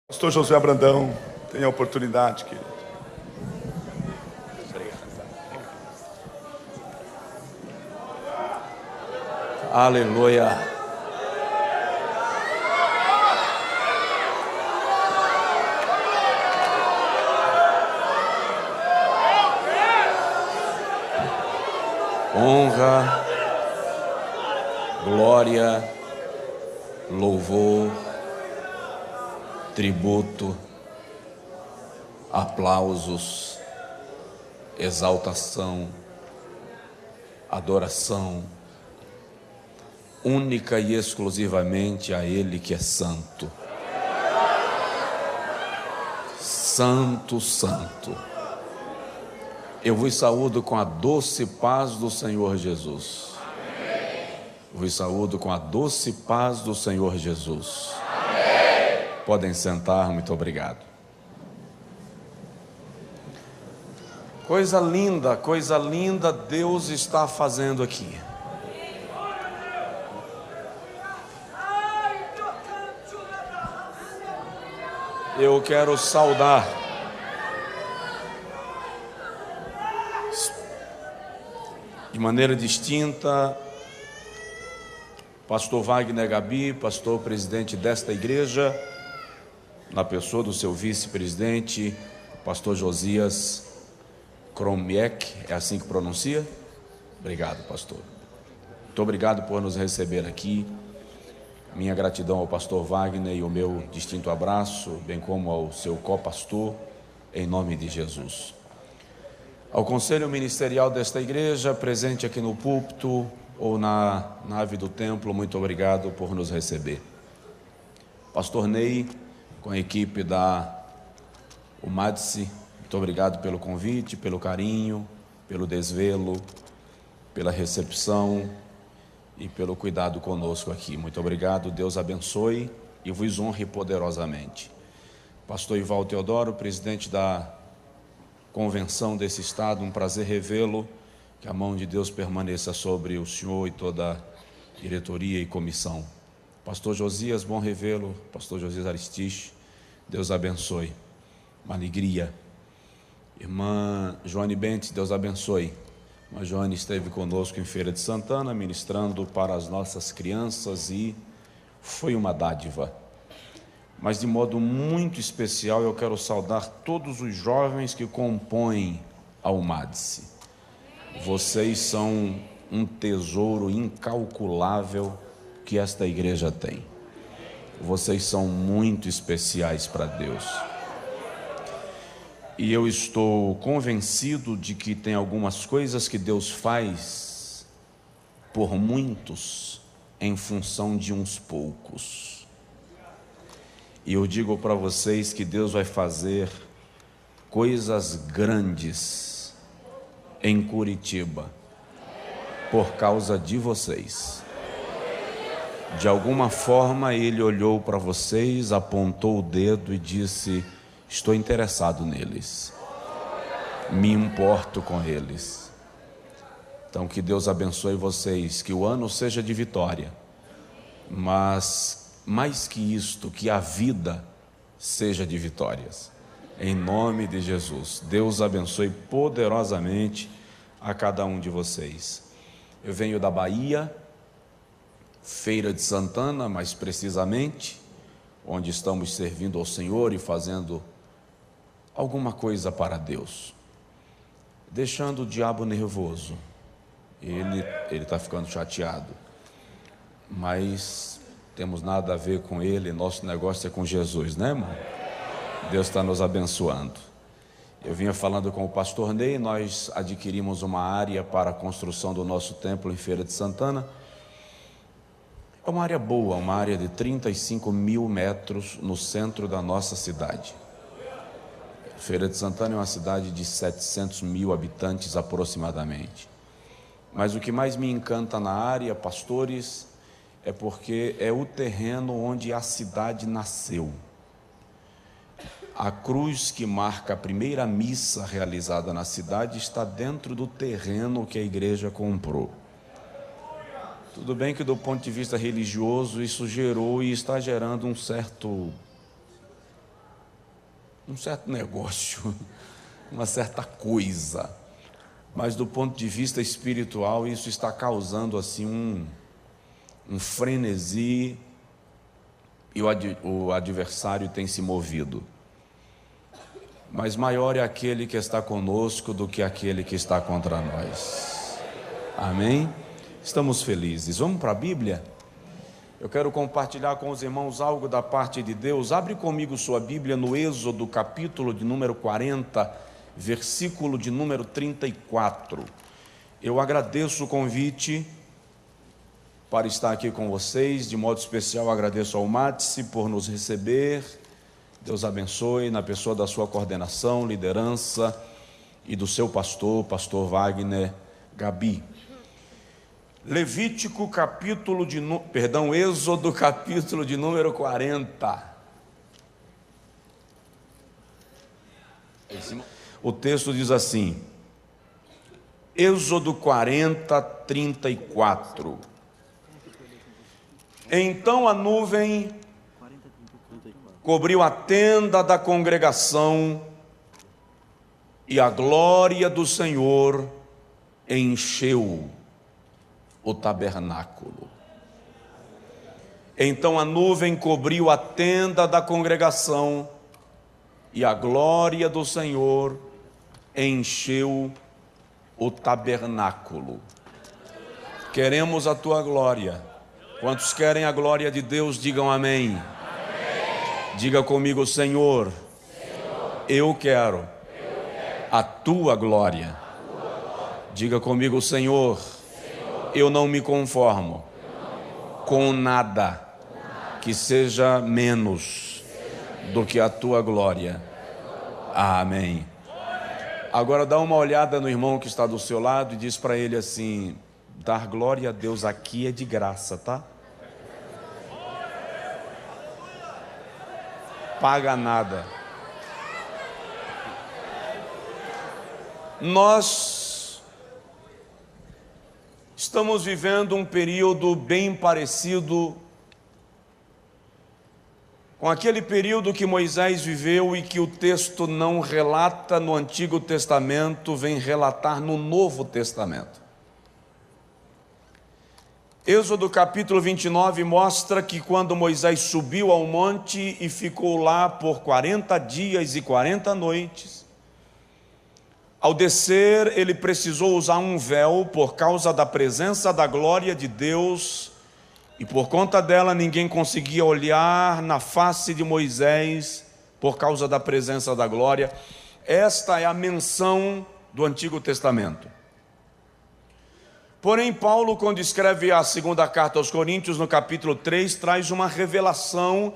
Pastor Josué Brandão, tenha a oportunidade, querido. Aleluia. Honra, glória, louvor, tributo, aplausos, exaltação, adoração, única e exclusivamente a Ele que é santo. Santo, santo. Eu vos saúdo com a doce paz do Senhor Jesus. Vos saúdo com a doce paz do Senhor Jesus. Podem sentar, muito obrigado. Coisa linda Deus está fazendo aqui. Eu quero saudar de maneira distinta pastor Wagner Gabi, pastor presidente desta igreja, na pessoa do seu vice-presidente, pastor Josias Kromiek, é assim que pronuncia? Obrigado, pastor. Muito obrigado por nos receber aqui. Minha gratidão ao pastor Wagner e o meu distinto abraço, bem como ao seu co-pastor, em nome de Jesus. Ao conselho ministerial desta igreja, presente aqui no púlpito ou na nave do templo, muito obrigado por nos receber. Pastor Ney, com a equipe da UMADSE, muito obrigado pelo convite, pelo carinho, pelo desvelo, pela recepção e pelo cuidado conosco aqui. Muito obrigado, Deus abençoe e vos honre poderosamente. Pastor Ival Teodoro, presidente da convenção desse estado, um prazer revê-lo, que a mão de Deus permaneça sobre o senhor e toda a diretoria e comissão. Pastor Josias, bom revê-lo. Pastor Josias Aristiche, Deus abençoe. Uma alegria. Irmã Joane Bentes, Deus abençoe. A Joane esteve conosco em Feira de Santana, ministrando para as nossas crianças e foi uma dádiva. Mas de modo muito especial eu quero saudar todos os jovens que compõem a UMADSE. Vocês são um tesouro incalculável que esta igreja tem. Vocês são muito especiais para Deus. E eu estou convencido de que tem algumas coisas que Deus faz por muitos em função de uns poucos. E eu digo para vocês que Deus vai fazer coisas grandes em Curitiba por causa de vocês. De alguma forma Ele olhou para vocês, apontou o dedo e disse: estou interessado neles, me importo com eles. Então que Deus abençoe vocês, que o ano seja de vitória, mas mais que isto, que a vida seja de vitórias, em nome de Jesus. Deus abençoe poderosamente a cada um de vocês. Eu venho da Bahia, Feira de Santana, mais precisamente, onde estamos servindo ao Senhor e fazendo alguma coisa para Deus, deixando o diabo nervoso. Ele está ficando chateado, mas temos nada a ver com ele, nosso negócio é com Jesus, né, irmão? Deus está nos abençoando. Eu vinha falando com o pastor Ney, nós adquirimos uma área para a construção do nosso templo em Feira de Santana. É uma área boa, uma área de 35 mil metros no centro da nossa cidade. Feira de Santana é uma cidade de 700 mil habitantes aproximadamente. Mas o que mais me encanta na área, pastores, é porque é o terreno onde a cidade nasceu. A cruz que marca a primeira missa realizada na cidade está dentro do terreno que a igreja comprou. Tudo bem que do ponto de vista religioso isso gerou e está gerando um certo um certo negócio, uma certa coisa. Mas do ponto de vista espiritual, isso está causando assim um frenesi, e o adversário tem se movido. Mas maior é aquele que está conosco do que aquele que está contra nós. Amém? Estamos felizes. Vamos para a Bíblia? Eu quero compartilhar com os irmãos algo da parte de Deus. Abre comigo sua Bíblia no Êxodo, capítulo de número 40, versículo de número 34. Eu agradeço o convite para estar aqui com vocês. De modo especial agradeço ao Matse por nos receber. Deus abençoe na pessoa da sua coordenação, liderança e do seu pastor Wagner Gabi. Êxodo capítulo de número 40. O texto diz assim, Êxodo 40, 34. Então a nuvem cobriu a tenda da congregação e a glória do Senhor encheu o tabernáculo. Então a nuvem cobriu a tenda da congregação e a glória do Senhor encheu o tabernáculo. Queremos a tua glória. Quantos querem a glória de Deus, digam amém. Diga comigo, Senhor, eu quero a tua glória. Diga comigo, Senhor, eu não me conformo com nada que seja menos do que a tua glória. Amém. Agora dá uma olhada no irmão que está do seu lado e diz para ele assim: dar glória a Deus aqui é de graça, tá? Paga nada. Nós estamos vivendo um período bem parecido com aquele período que Moisés viveu e que o texto não relata no Antigo Testamento, vem relatar no Novo Testamento. Êxodo capítulo 29 mostra que quando Moisés subiu ao monte e ficou lá por 40 dias e 40 noites, ao descer ele precisou usar um véu por causa da presença da glória de Deus, e por conta dela ninguém conseguia olhar na face de Moisés por causa da presença da glória. Esta é a menção do Antigo Testamento. Porém, Paulo, quando escreve a segunda carta aos Coríntios, no capítulo 3, traz uma revelação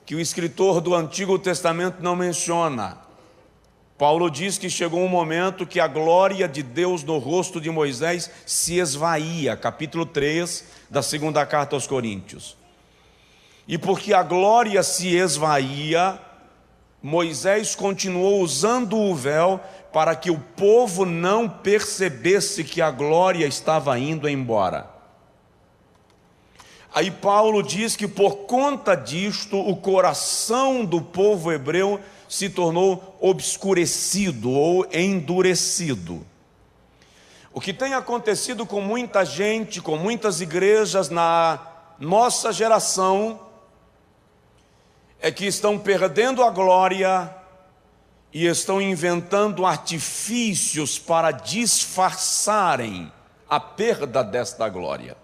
que o escritor do Antigo Testamento não menciona. Paulo diz que chegou um momento que a glória de Deus no rosto de Moisés se esvaía, capítulo 3 da segunda carta aos Coríntios. E porque a glória se esvaía, Moisés continuou usando o véu para que o povo não percebesse que a glória estava indo embora. Aí Paulo diz que por conta disto, o coração do povo hebreu se tornou obscurecido ou endurecido. O que tem acontecido com muita gente, com muitas igrejas na nossa geração, é que estão perdendo a glória e estão inventando artifícios para disfarçarem a perda desta glória.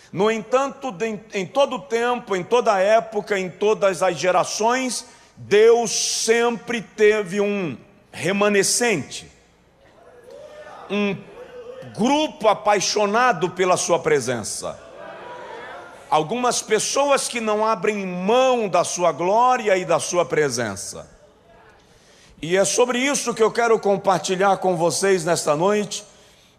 No entanto, em todo tempo, em toda época, em todas as gerações, Deus sempre teve um remanescente, um grupo apaixonado pela sua presença. Algumas pessoas que não abrem mão da sua glória e da sua presença. E é sobre isso que eu quero compartilhar com vocês nesta noite.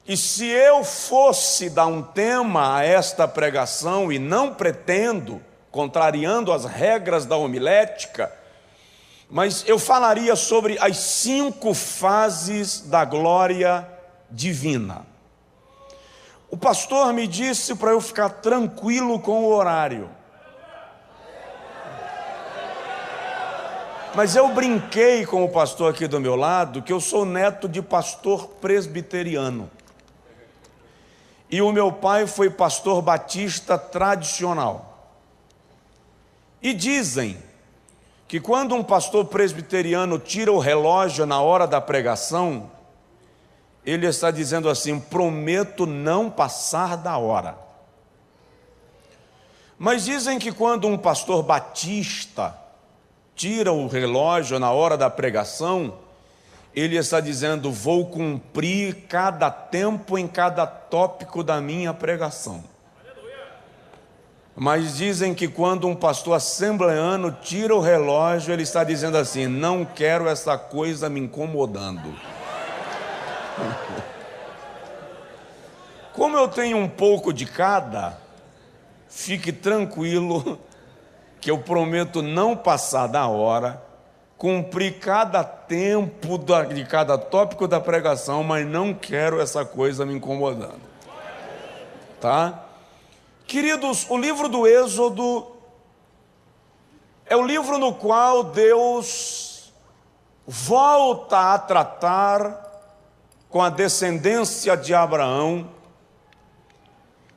E se eu fosse dar um tema a esta pregação, e não pretendo, contrariando as regras da homilética, mas eu falaria sobre as 5 fases da glória divina. O pastor me disse para eu ficar tranquilo com o horário. Mas eu brinquei com o pastor aqui do meu lado que eu sou neto de pastor presbiteriano. E o meu pai foi pastor batista tradicional. E dizem que quando um pastor presbiteriano tira o relógio na hora da pregação, ele está dizendo assim: prometo não passar da hora. Mas dizem que quando um pastor batista tira o relógio na hora da pregação, ele está dizendo: vou cumprir cada tempo em cada tópico da minha pregação. Mas dizem que quando um pastor assembleano tira o relógio, ele está dizendo assim: não quero essa coisa me incomodando. Como eu tenho um pouco de cada, fique tranquilo que eu prometo não passar da hora, cumprir cada tempo de cada tópico da pregação, mas não quero essa coisa me incomodando. Tá? Queridos, o livro do Êxodo é o livro no qual Deus volta a tratar com a descendência de Abraão,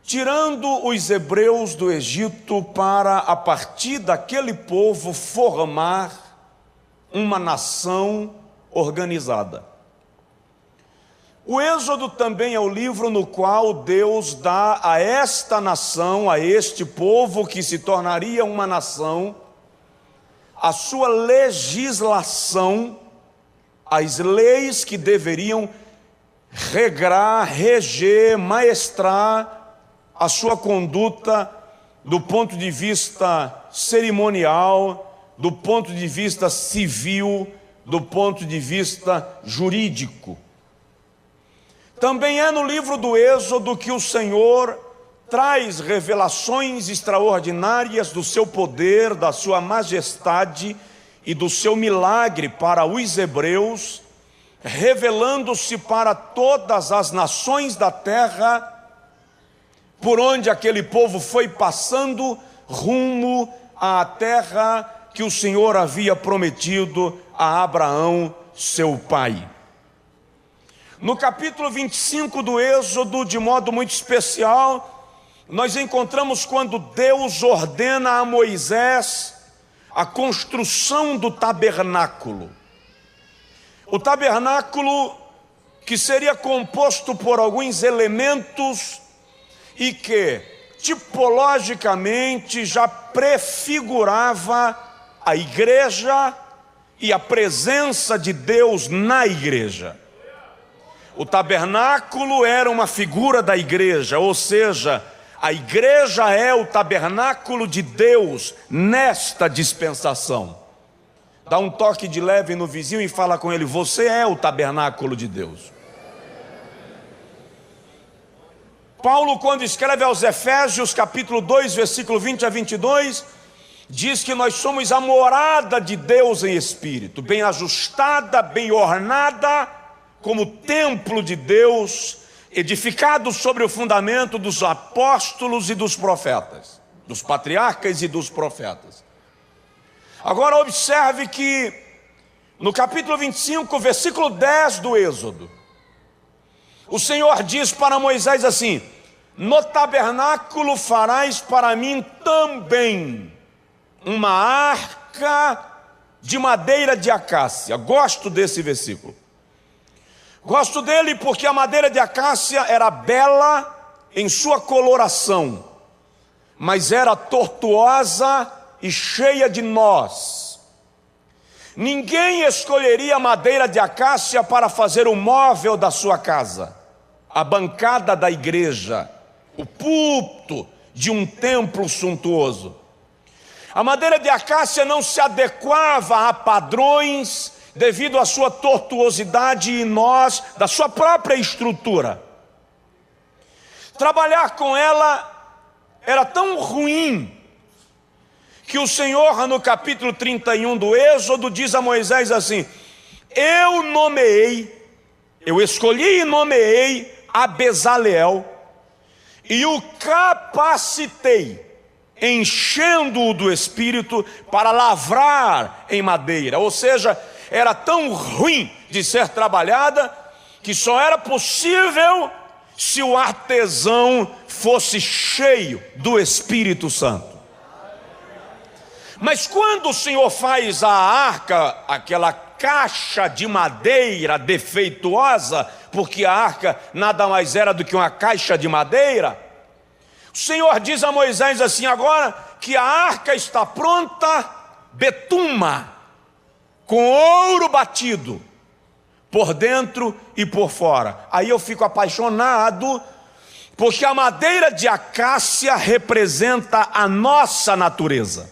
tirando os hebreus do Egito para, a partir daquele povo, formar uma nação organizada. O Êxodo também é o livro no qual Deus dá a esta nação, a este povo que se tornaria uma nação, a sua legislação, as leis que deveriam regrar, reger, maestrar a sua conduta do ponto de vista cerimonial, do ponto de vista civil, do ponto de vista jurídico. Também é no livro do Êxodo que o Senhor traz revelações extraordinárias do seu poder, da sua majestade e do seu milagre para os hebreus, revelando-se para todas as nações da terra, por onde aquele povo foi passando rumo à terra que o Senhor havia prometido a Abraão, seu pai. No capítulo 25 do Êxodo, de modo muito especial, nós encontramos quando Deus ordena a Moisés a construção do tabernáculo. O tabernáculo que seria composto por alguns elementos e que tipologicamente já prefigurava a igreja e a presença de Deus na igreja. O tabernáculo era uma figura da igreja, ou seja, a igreja é o tabernáculo de Deus nesta dispensação. Dá um toque de leve no vizinho e fala com ele: você é o tabernáculo de Deus. Paulo, quando escreve aos Efésios, capítulo 2, versículo 20 a 22, diz que nós somos a morada de Deus em espírito, bem ajustada, bem ornada, como templo de Deus, edificado sobre o fundamento dos apóstolos e dos profetas, dos patriarcas e dos profetas. Agora observe que no capítulo 25, versículo 10 do Êxodo, o Senhor diz para Moisés assim: no tabernáculo farás para mim também uma arca de madeira de acácia. Gosto desse versículo. Gosto dele porque a madeira de acácia era bela em sua coloração, mas era tortuosa e cheia de nós. Ninguém escolheria madeira de acácia para fazer o móvel da sua casa, a bancada da igreja, o púlpito de um templo suntuoso. A madeira de acácia não se adequava a padrões devido à sua tortuosidade e nós, da sua própria estrutura. Trabalhar com ela era tão ruim que o Senhor, no capítulo 31 do Êxodo, diz a Moisés assim: eu escolhi e nomeei a Bezaleel e o capacitei enchendo-o do Espírito para lavrar em madeira. Ou seja, era tão ruim de ser trabalhada que só era possível se o artesão fosse cheio do Espírito Santo. Mas quando o Senhor faz a arca, aquela caixa de madeira defeituosa, porque a arca nada mais era do que uma caixa de madeira, o Senhor diz a Moisés assim: agora que a arca está pronta, betuma, com ouro batido, por dentro e por fora. Aí eu fico apaixonado, porque a madeira de acácia representa a nossa natureza,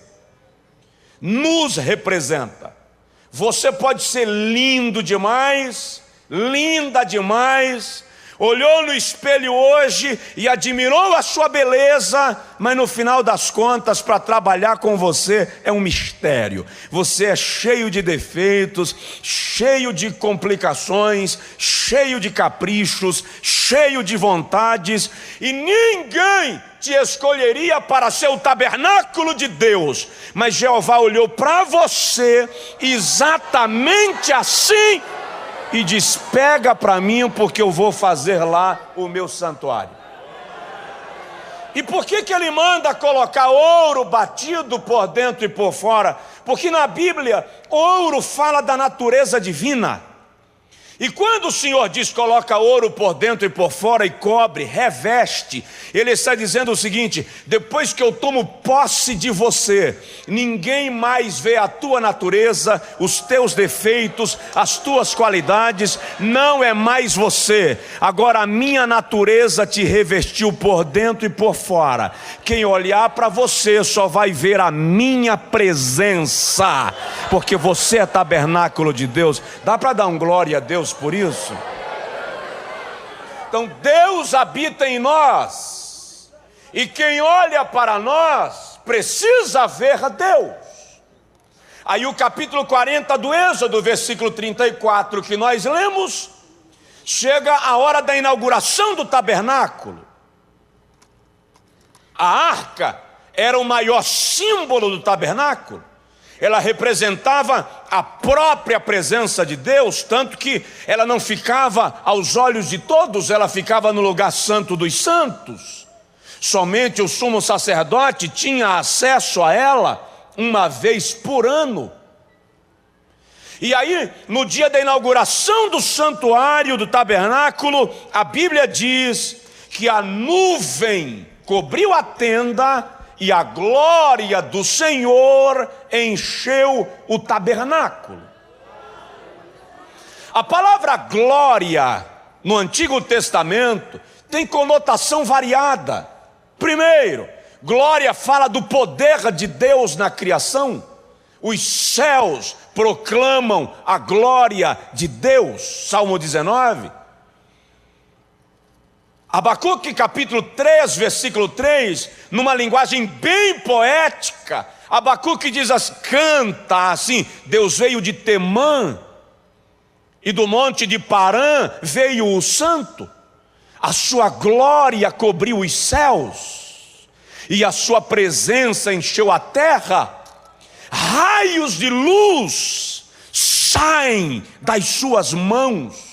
nos representa. Você pode ser lindo demais, linda demais, olhou no espelho hoje e admirou a sua beleza, mas no final das contas, para trabalhar com você é um mistério. Você é cheio de defeitos, cheio de complicações, cheio de caprichos, cheio de vontades, e ninguém te escolheria para ser o tabernáculo de Deus, mas Jeová olhou para você exatamente assim e diz: pega para mim, porque eu vou fazer lá o meu santuário. E por que ele manda colocar ouro batido por dentro e por fora? Porque na Bíblia, ouro fala da natureza divina. E quando o Senhor diz coloca ouro por dentro e por fora e cobre, reveste, Ele está dizendo o seguinte: depois que eu tomo posse de você, ninguém mais vê a tua natureza, os teus defeitos, as tuas qualidades, não é mais você. Agora a minha natureza te revestiu por dentro e por fora. Quem olhar para você só vai ver a minha presença, porque você é tabernáculo de Deus. Dá para dar um glória a Deus por isso? Então Deus habita em nós, e quem olha para nós precisa ver Deus. Aí o capítulo 40 do Êxodo, versículo 34 que nós lemos, chega a hora da inauguração do tabernáculo. A arca era o maior símbolo do tabernáculo. Ela representava a própria presença de Deus, tanto que ela não ficava aos olhos de todos, ela ficava no lugar santo dos santos. Somente o sumo sacerdote tinha acesso a ela uma vez por ano. E aí, no dia da inauguração do santuário, do tabernáculo, a Bíblia diz que a nuvem cobriu a tenda e a glória do Senhor encheu o tabernáculo. A palavra glória no Antigo Testamento tem conotação variada. Primeiro, glória fala do poder de Deus na criação. Os céus proclamam a glória de Deus. Salmo 19. Abacuque capítulo 3, versículo 3, numa linguagem bem poética, Abacuque diz assim, canta assim: Deus veio de Temã, e do monte de Parã veio o santo. A sua glória cobriu os céus, e a sua presença encheu a terra. Raios de luz saem das suas mãos.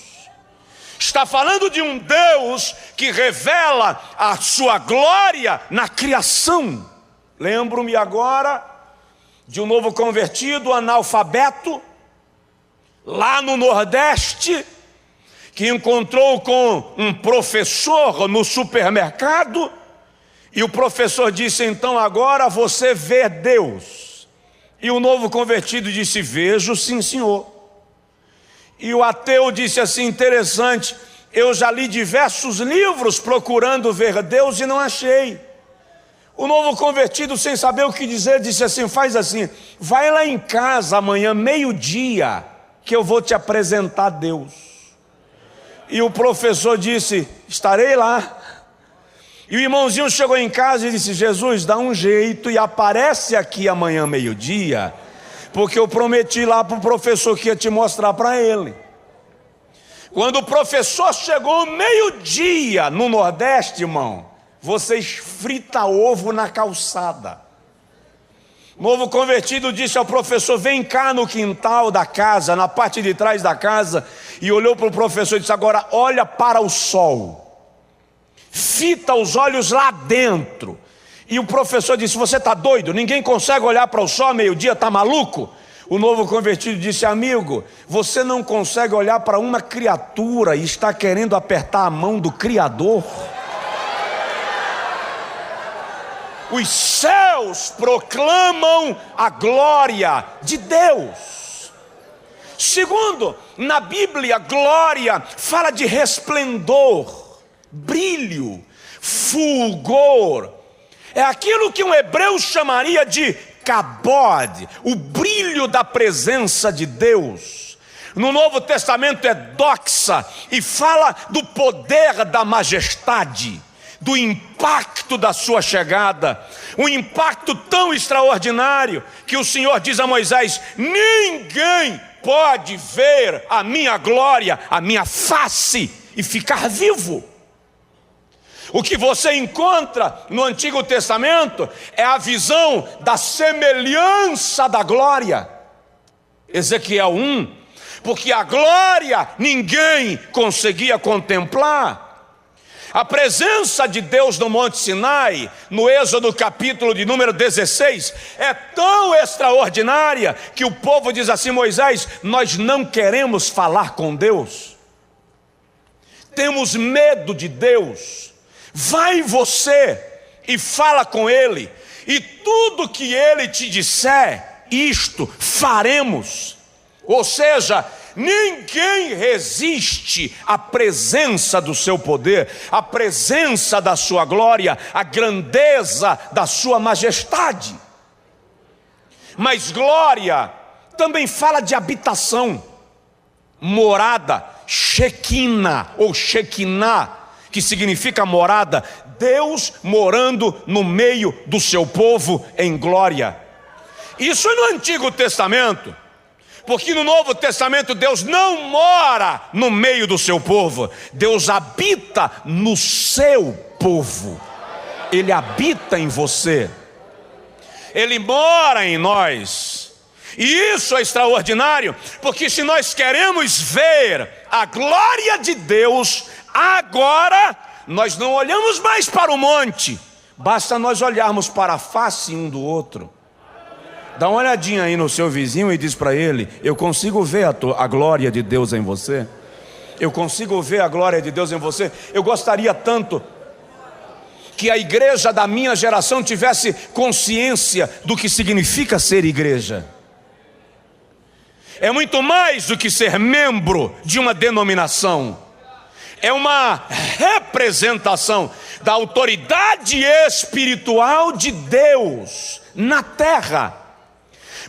Está falando de um Deus que revela a sua glória na criação. Lembro-me agora de um novo convertido, analfabeto, lá no Nordeste, que encontrou com um professor no supermercado, e o professor disse: então agora você vê Deus. E o novo convertido disse: vejo, sim senhor. E o ateu disse assim: interessante, eu já li diversos livros procurando ver Deus e não achei. O novo convertido, sem saber o que dizer, disse assim: faz assim, vai lá em casa amanhã, meio-dia, que eu vou te apresentar Deus. E o professor disse: estarei lá. E o irmãozinho chegou em casa e disse: Jesus, dá um jeito e aparece aqui amanhã, meio-dia, porque eu prometi lá para o professor que ia te mostrar para ele. Quando o professor chegou meio-dia no Nordeste, irmão, vocês fritam ovo na calçada. Novo convertido disse ao professor: vem cá no quintal da casa, na parte de trás da casa, e olhou para o professor e disse: agora olha para o sol, fita os olhos lá dentro. E o professor disse: você está doido? Ninguém consegue olhar para o sol meio-dia, está maluco? O novo convertido disse: amigo, você não consegue olhar para uma criatura e está querendo apertar a mão do Criador? Os céus proclamam a glória de Deus. Segundo, na Bíblia, glória fala de resplendor, brilho, fulgor. É aquilo que um hebreu chamaria de kabod, o brilho da presença de Deus. No Novo Testamento é doxa e fala do poder da majestade, do impacto da sua chegada, um impacto tão extraordinário que o Senhor diz a Moisés: ninguém pode ver a minha glória, a minha face e ficar vivo. O que você encontra no Antigo Testamento é a visão da semelhança da glória. Ezequiel 1, porque a glória ninguém conseguia contemplar. A presença de Deus no Monte Sinai, no Êxodo capítulo de número 16, é tão extraordinária que o povo diz assim: Moisés, nós não queremos falar com Deus, temos medo de Deus. Vai você e fala com Ele, e tudo que Ele te disser, isto faremos. Ou seja, ninguém resiste à presença do seu poder, à presença da sua glória, à grandeza da sua majestade. Mas glória também fala de habitação, morada, Shekinah ou Shekinah, que significa morada, Deus morando no meio do seu povo em glória. Isso é no Antigo Testamento. Porque no Novo Testamento Deus não mora no meio do seu povo, Deus habita no seu povo. Ele habita em você, Ele mora em nós. E isso é extraordinário, porque se nós queremos ver a glória de Deus agora, nós não olhamos mais para o monte, basta nós olharmos para a face um do outro. Dá uma olhadinha aí no seu vizinho e diz para ele: eu consigo ver a glória de Deus em você. Eu consigo ver a glória de Deus em você. Eu gostaria tanto que a igreja da minha geração tivesse consciência do que significa ser igreja. É muito mais do que ser membro de uma denominação. É uma representação da autoridade espiritual de Deus na terra.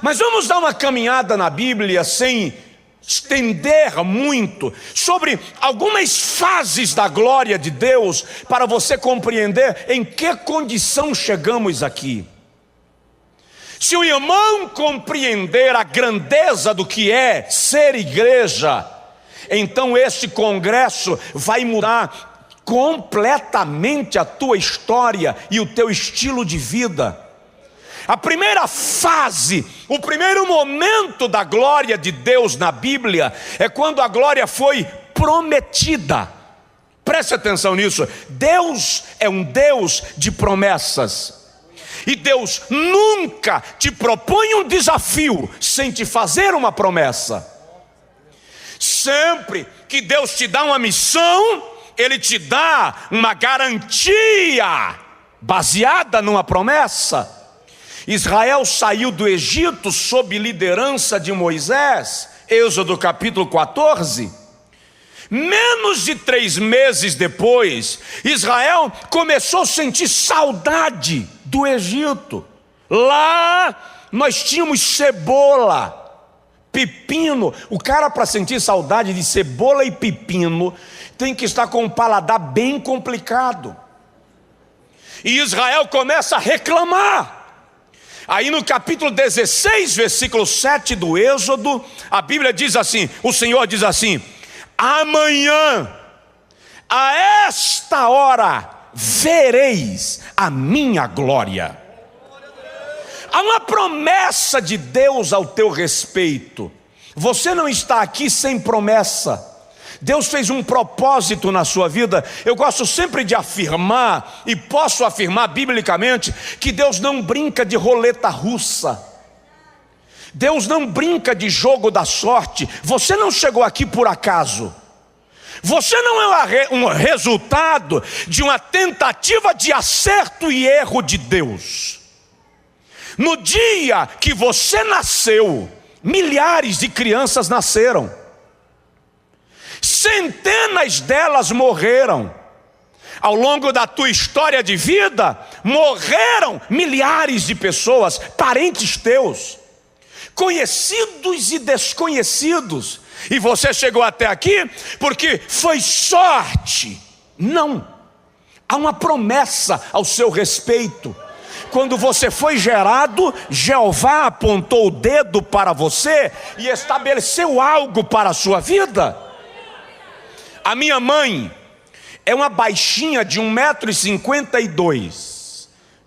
Mas vamos dar uma caminhada na Bíblia sem estender muito sobre algumas fases da glória de Deus, para você compreender em que condição chegamos aqui. Se o irmão compreender a grandeza do que é ser igreja, então esse congresso vai mudar completamente a tua história e o teu estilo de vida. A primeira fase, o primeiro momento da glória de Deus na Bíblia é quando a glória foi prometida. Preste atenção nisso. Deus é um Deus de promessas. E Deus nunca te propõe um desafio sem te fazer uma promessa. Sempre que Deus te dá uma missão, Ele te dá uma garantia baseada numa promessa. Israel saiu do Egito sob liderança de Moisés, Êxodo capítulo 14. Menos de 3 meses depois, Israel começou a sentir saudade do Egito. Lá nós tínhamos cebola, pepino. O cara, para sentir saudade de cebola e pepino, tem que estar com um paladar bem complicado. E Israel começa a reclamar. Aí no capítulo 16, versículo 7 do Êxodo, a Bíblia diz assim, o Senhor diz assim: amanhã, a esta hora, vereis a minha glória. Há uma promessa de Deus ao teu respeito. Você não está aqui sem promessa. Deus fez um propósito na sua vida. Eu gosto sempre de afirmar, e posso afirmar biblicamente, que Deus não brinca de roleta russa. Deus não brinca de jogo da sorte. Você não chegou aqui por acaso. Você não é um resultado de uma tentativa de acerto e erro de Deus. No dia que você nasceu, milhares de crianças nasceram. Centenas delas morreram. Ao longo da tua história de vida, morreram milhares de pessoas, parentes teus, conhecidos e desconhecidos. E você chegou até aqui porque foi sorte. Não. Há uma promessa ao seu respeito. Quando você foi gerado, Jeová apontou o dedo para você e estabeleceu algo para a sua vida. A minha mãe é uma baixinha de 1,52 m,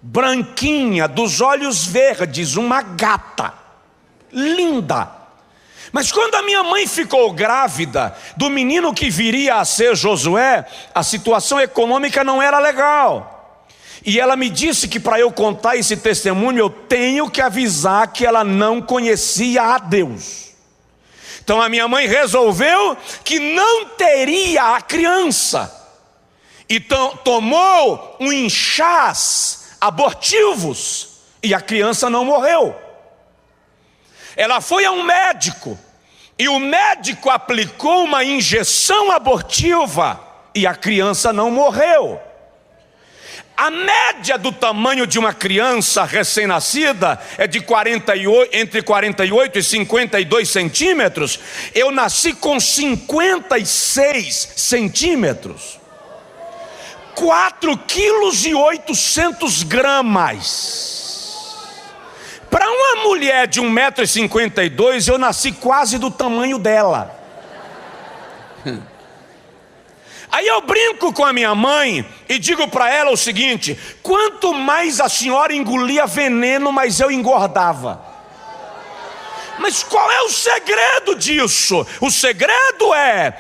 branquinha, dos olhos verdes, uma gata, linda. Mas quando a minha mãe ficou grávida do menino que viria a ser Josué, a situação econômica não era legal. E ela me disse que para eu contar esse testemunho, eu tenho que avisar que ela não conhecia a Deus. Então a minha mãe resolveu que não teria a criança. Então tomou um enxás abortivos e a criança não morreu. Ela foi a um médico e o médico aplicou uma injeção abortiva e a criança não morreu. A média do tamanho de uma criança recém-nascida é de entre 48 e 52 centímetros. Eu nasci com 56 centímetros. 4,8 kg. Para uma mulher de 1,52 m, eu nasci quase do tamanho dela. Aí eu brinco com a minha mãe e digo para ela o seguinte: quanto mais a senhora engolia veneno, mais eu engordava. Mas qual é o segredo disso? O segredo é: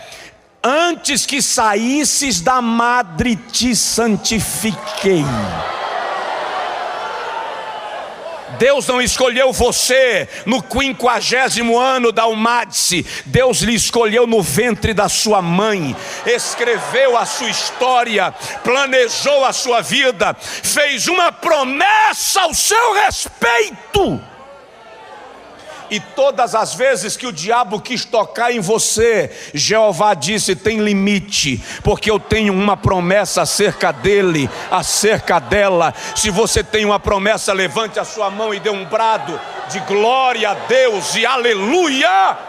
antes que saísses da madre te santifiquei. Deus não escolheu você no 50º ano da Almadice. Deus lhe escolheu no ventre da sua mãe. Escreveu a sua história, planejou a sua vida, fez uma promessa ao seu respeito. E todas as vezes que o diabo quis tocar em você, Jeová disse: tem limite, porque eu tenho uma promessa acerca dele, acerca dela. Se você tem uma promessa, levante a sua mão e dê um brado de glória a Deus e aleluia.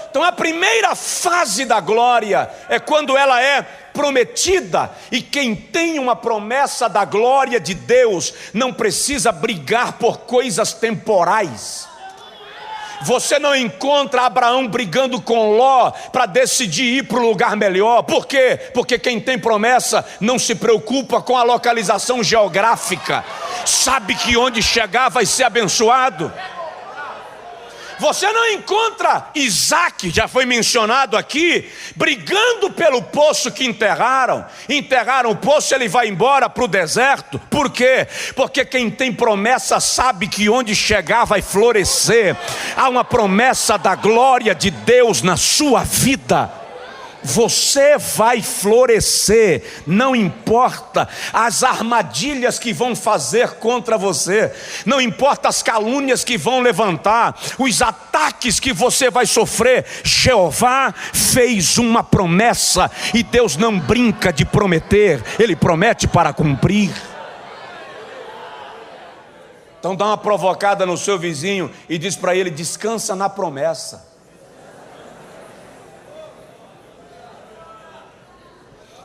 Então a primeira fase da glória é quando ela é prometida, e quem tem uma promessa da glória de Deus não precisa brigar por coisas temporais. Você não encontra Abraão brigando com Ló para decidir ir para o lugar melhor. Por quê? Porque quem tem promessa não se preocupa com a localização geográfica, sabe que onde chegar vai ser abençoado. Você não encontra Isaac, já foi mencionado aqui, brigando pelo poço que enterraram. Enterraram o poço, ele vai embora para o deserto. Por quê? Porque quem tem promessa sabe que onde chegar vai florescer. Há uma promessa da glória de Deus na sua vida. Você vai florescer, não importa as armadilhas que vão fazer contra você, não importa as calúnias que vão levantar, os ataques que você vai sofrer. Jeová fez uma promessa e Deus não brinca de prometer, Ele promete para cumprir. Então dá uma provocada no seu vizinho e diz para ele: descansa na promessa.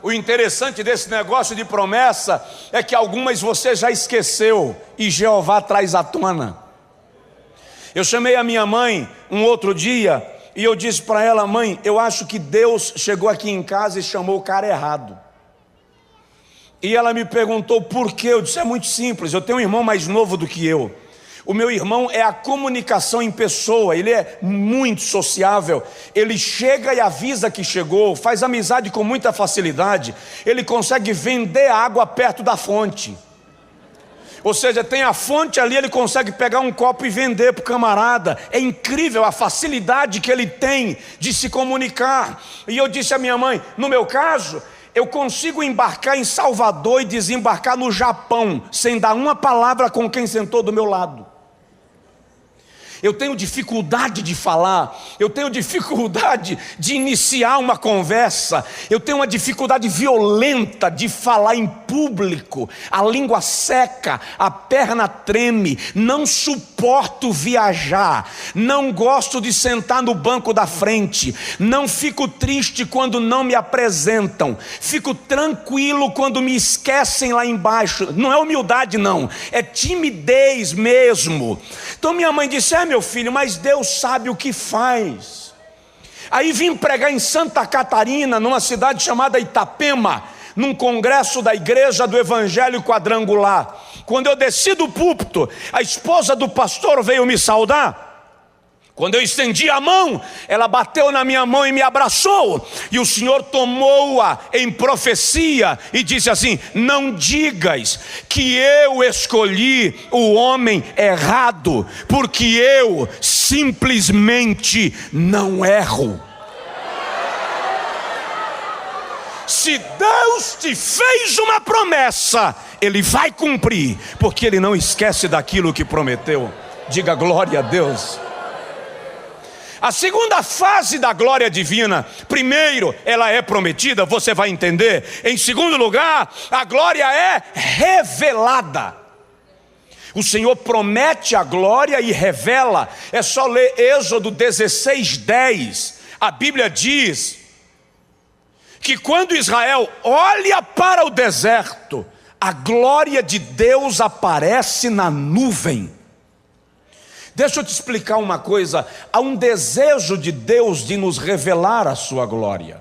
O interessante desse negócio de promessa é que algumas você já esqueceu e Jeová traz à tona. Eu chamei a minha mãe um outro dia e eu disse para ela: mãe, eu acho que Deus chegou aqui em casa e chamou o cara errado. E ela me perguntou por quê. Eu disse, é muito simples, eu tenho um irmão mais novo do que eu. O meu irmão é a comunicação em pessoa, ele é muito sociável, ele chega e avisa que chegou, faz amizade com muita facilidade, ele consegue vender água perto da fonte. Ou seja, tem a fonte ali, ele consegue pegar um copo e vender para o camarada. É incrível a facilidade que ele tem de se comunicar. E eu disse à minha mãe, no meu caso, eu consigo embarcar em Salvador e desembarcar no Japão, sem dar uma palavra com quem sentou do meu lado. Eu tenho dificuldade de falar, eu tenho dificuldade de iniciar uma conversa, eu tenho uma dificuldade violenta de falar em público, a língua seca, a perna treme, não suporto viajar, não gosto de sentar no banco da frente, não fico triste quando não me apresentam, fico tranquilo quando me esquecem lá embaixo. Não é humildade não, é timidez mesmo. Então minha mãe disse, meu filho, mas Deus sabe o que faz. Aí vim pregar em Santa Catarina, numa cidade chamada Itapema, num congresso da igreja do Evangelho Quadrangular. Quando eu desci do púlpito, a esposa do pastor veio me saudar. Quando eu estendi a mão, ela bateu na minha mão e me abraçou, e o Senhor tomou-a em profecia e disse assim, não digas que eu escolhi o homem errado, porque eu simplesmente não erro. Se Deus te fez uma promessa, Ele vai cumprir, porque Ele não esquece daquilo que prometeu. Diga glória a Deus. A segunda fase da glória divina, primeiro, ela é prometida, você vai entender. Em segundo lugar, a glória é revelada. O Senhor promete a glória e revela. É só ler Êxodo 16:10. A Bíblia diz que quando Israel olha para o deserto, a glória de Deus aparece na nuvem. Deixa eu te explicar uma coisa, há um desejo de Deus de nos revelar a sua glória.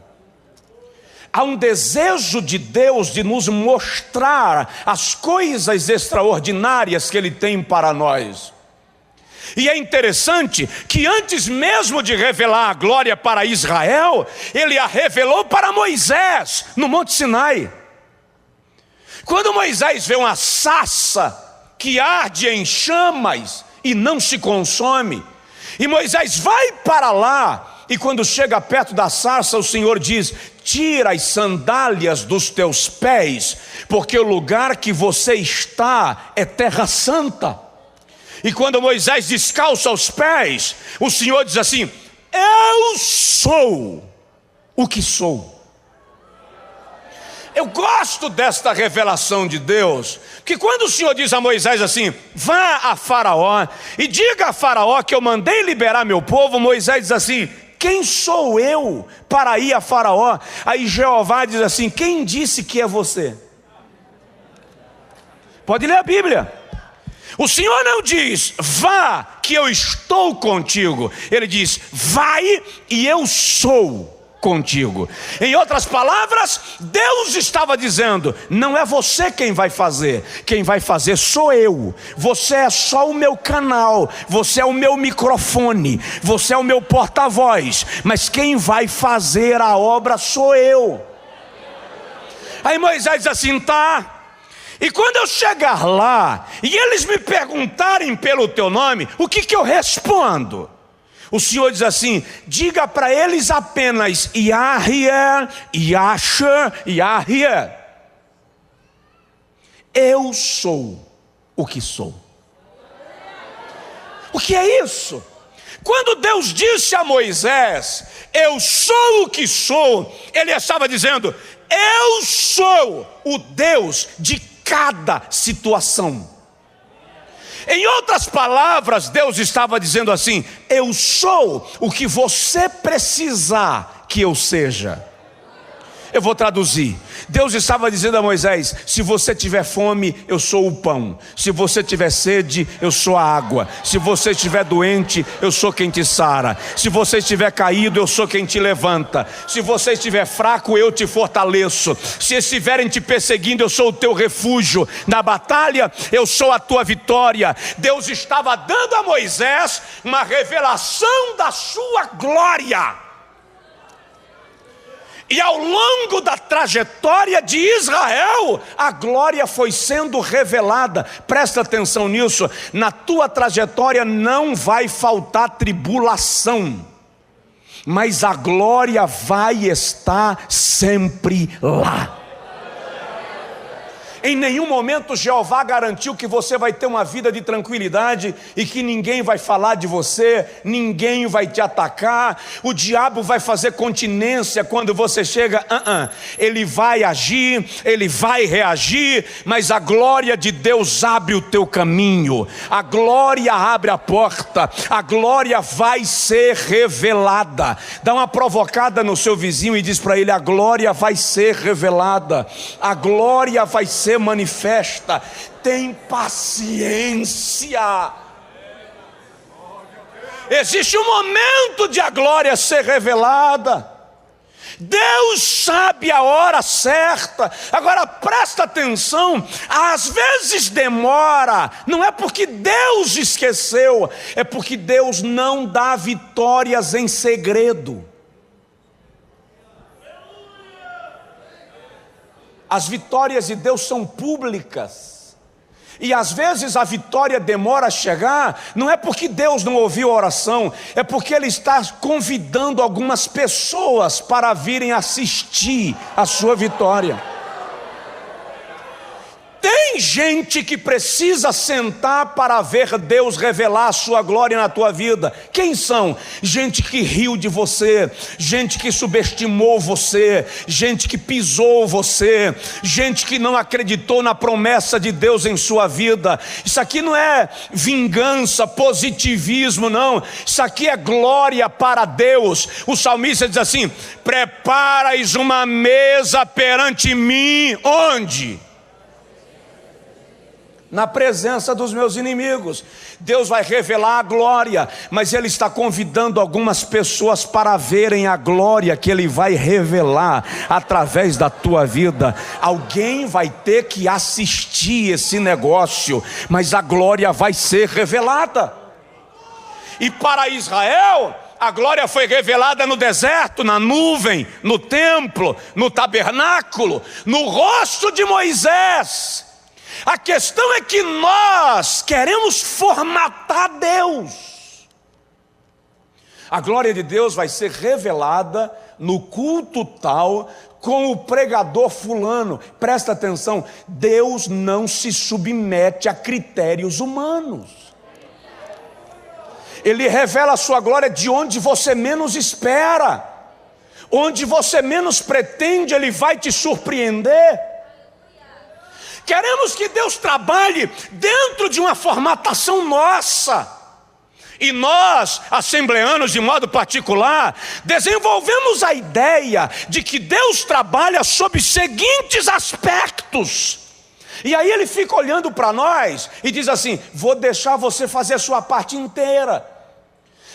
Há um desejo de Deus de nos mostrar as coisas extraordinárias que Ele tem para nós. E é interessante que antes mesmo de revelar a glória para Israel, Ele a revelou para Moisés, no Monte Sinai. Quando Moisés vê uma sarça que arde em chamas e não se consome, e Moisés vai para lá, e quando chega perto da sarça, o Senhor diz, tira as sandálias dos teus pés, porque o lugar que você está é terra santa. E quando Moisés descalça os pés, o Senhor diz assim, eu sou o que sou. Eu gosto desta revelação de Deus, que quando o Senhor diz a Moisés assim, vá a Faraó e diga a Faraó que eu mandei liberar meu povo, Moisés diz assim, quem sou eu para ir a Faraó? Aí Jeová diz assim, quem disse que é você? Pode ler a Bíblia. O Senhor não diz, vá que eu estou contigo. Ele diz, vai e eu sou contigo. Em outras palavras, Deus estava dizendo, não é você quem vai fazer sou eu. Você é só o meu canal, você é o meu microfone, você é o meu porta-voz, mas quem vai fazer a obra sou eu. Aí Moisés diz assim, tá, e quando eu chegar lá e eles me perguntarem pelo teu nome, o que eu respondo? O Senhor diz assim, diga para eles apenas Yahweh, Yahshua, Yahweh. Eu sou o que sou. O que é isso? Quando Deus disse a Moisés, eu sou o que sou, Ele estava dizendo, eu sou o Deus de cada situação. Em outras palavras, Deus estava dizendo assim, eu sou o que você precisar que eu seja. Eu vou traduzir. Deus estava dizendo a Moisés: se você tiver fome, eu sou o pão. Se você tiver sede, eu sou a água. Se você estiver doente, eu sou quem te sara. Se você estiver caído, eu sou quem te levanta. Se você estiver fraco, eu te fortaleço. Se estiverem te perseguindo, eu sou o teu refúgio. Na batalha, eu sou a tua vitória. Deus estava dando a Moisés uma revelação da sua glória. E ao longo da trajetória de Israel, a glória foi sendo revelada. Presta atenção nisso. Na tua trajetória não vai faltar tribulação, mas a glória vai estar sempre lá. Em nenhum momento Jeová garantiu que você vai ter uma vida de tranquilidade e que ninguém vai falar de você, ninguém vai te atacar, o diabo vai fazer continência quando você chega. Ele vai agir, ele vai reagir, mas a glória de Deus abre o teu caminho, a glória abre a porta, a glória vai ser revelada. Dá uma provocada no seu vizinho e diz para ele: a glória vai ser revelada, a glória vai ser manifesta. Tem paciência. Existe um momento de a glória ser revelada. Deus sabe a hora certa. Agora presta atenção, às vezes demora, não é porque Deus esqueceu, é porque Deus não dá vitórias em segredo. As vitórias de Deus são públicas. E às vezes a vitória demora a chegar, não é porque Deus não ouviu a oração, é porque Ele está convidando algumas pessoas para virem assistir a sua vitória. Tem gente que precisa sentar para ver Deus revelar a sua glória na tua vida. Quem são? Gente que riu de você, gente que subestimou você, gente que pisou você, gente que não acreditou na promessa de Deus em sua vida. Isso aqui não é vingança, positivismo, não. Isso aqui é glória para Deus. O salmista diz assim: preparais uma mesa perante mim, onde? Na presença dos meus inimigos. Deus vai revelar a glória, mas Ele está convidando algumas pessoas para verem a glória que Ele vai revelar através da tua vida. Alguém vai ter que assistir esse negócio, mas a glória vai ser revelada. E para Israel, a glória foi revelada no deserto, na nuvem, no templo, no tabernáculo, no rosto de Moisés. A questão é que nós queremos formatar Deus. A glória de Deus vai ser revelada no culto tal, com o pregador fulano. Presta atenção, Deus não se submete a critérios humanos. Ele revela a sua glória de onde você menos espera, onde você menos pretende. Ele vai te surpreender. Queremos que Deus trabalhe dentro de uma formatação nossa. E nós, assembleanos de modo particular, desenvolvemos a ideia de que Deus trabalha sob os seguintes aspectos. E aí Ele fica olhando para nós e diz assim: vou deixar você fazer a sua parte inteira.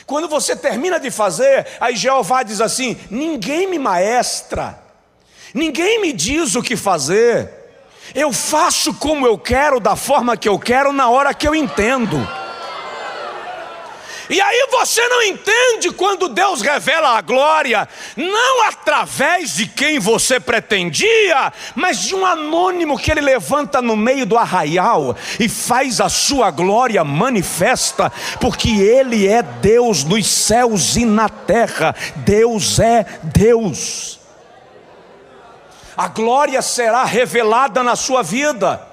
Quando você termina de fazer, aí Jeová diz assim: ninguém me maestra, ninguém me diz o que fazer. Eu faço como eu quero, da forma que eu quero, na hora que eu entendo. E aí você não entende quando Deus revela a glória, não através de quem você pretendia, mas de um anônimo que Ele levanta no meio do arraial e faz a sua glória manifesta, porque Ele é Deus nos céus e na terra. Deus é Deus. A glória será revelada na sua vida.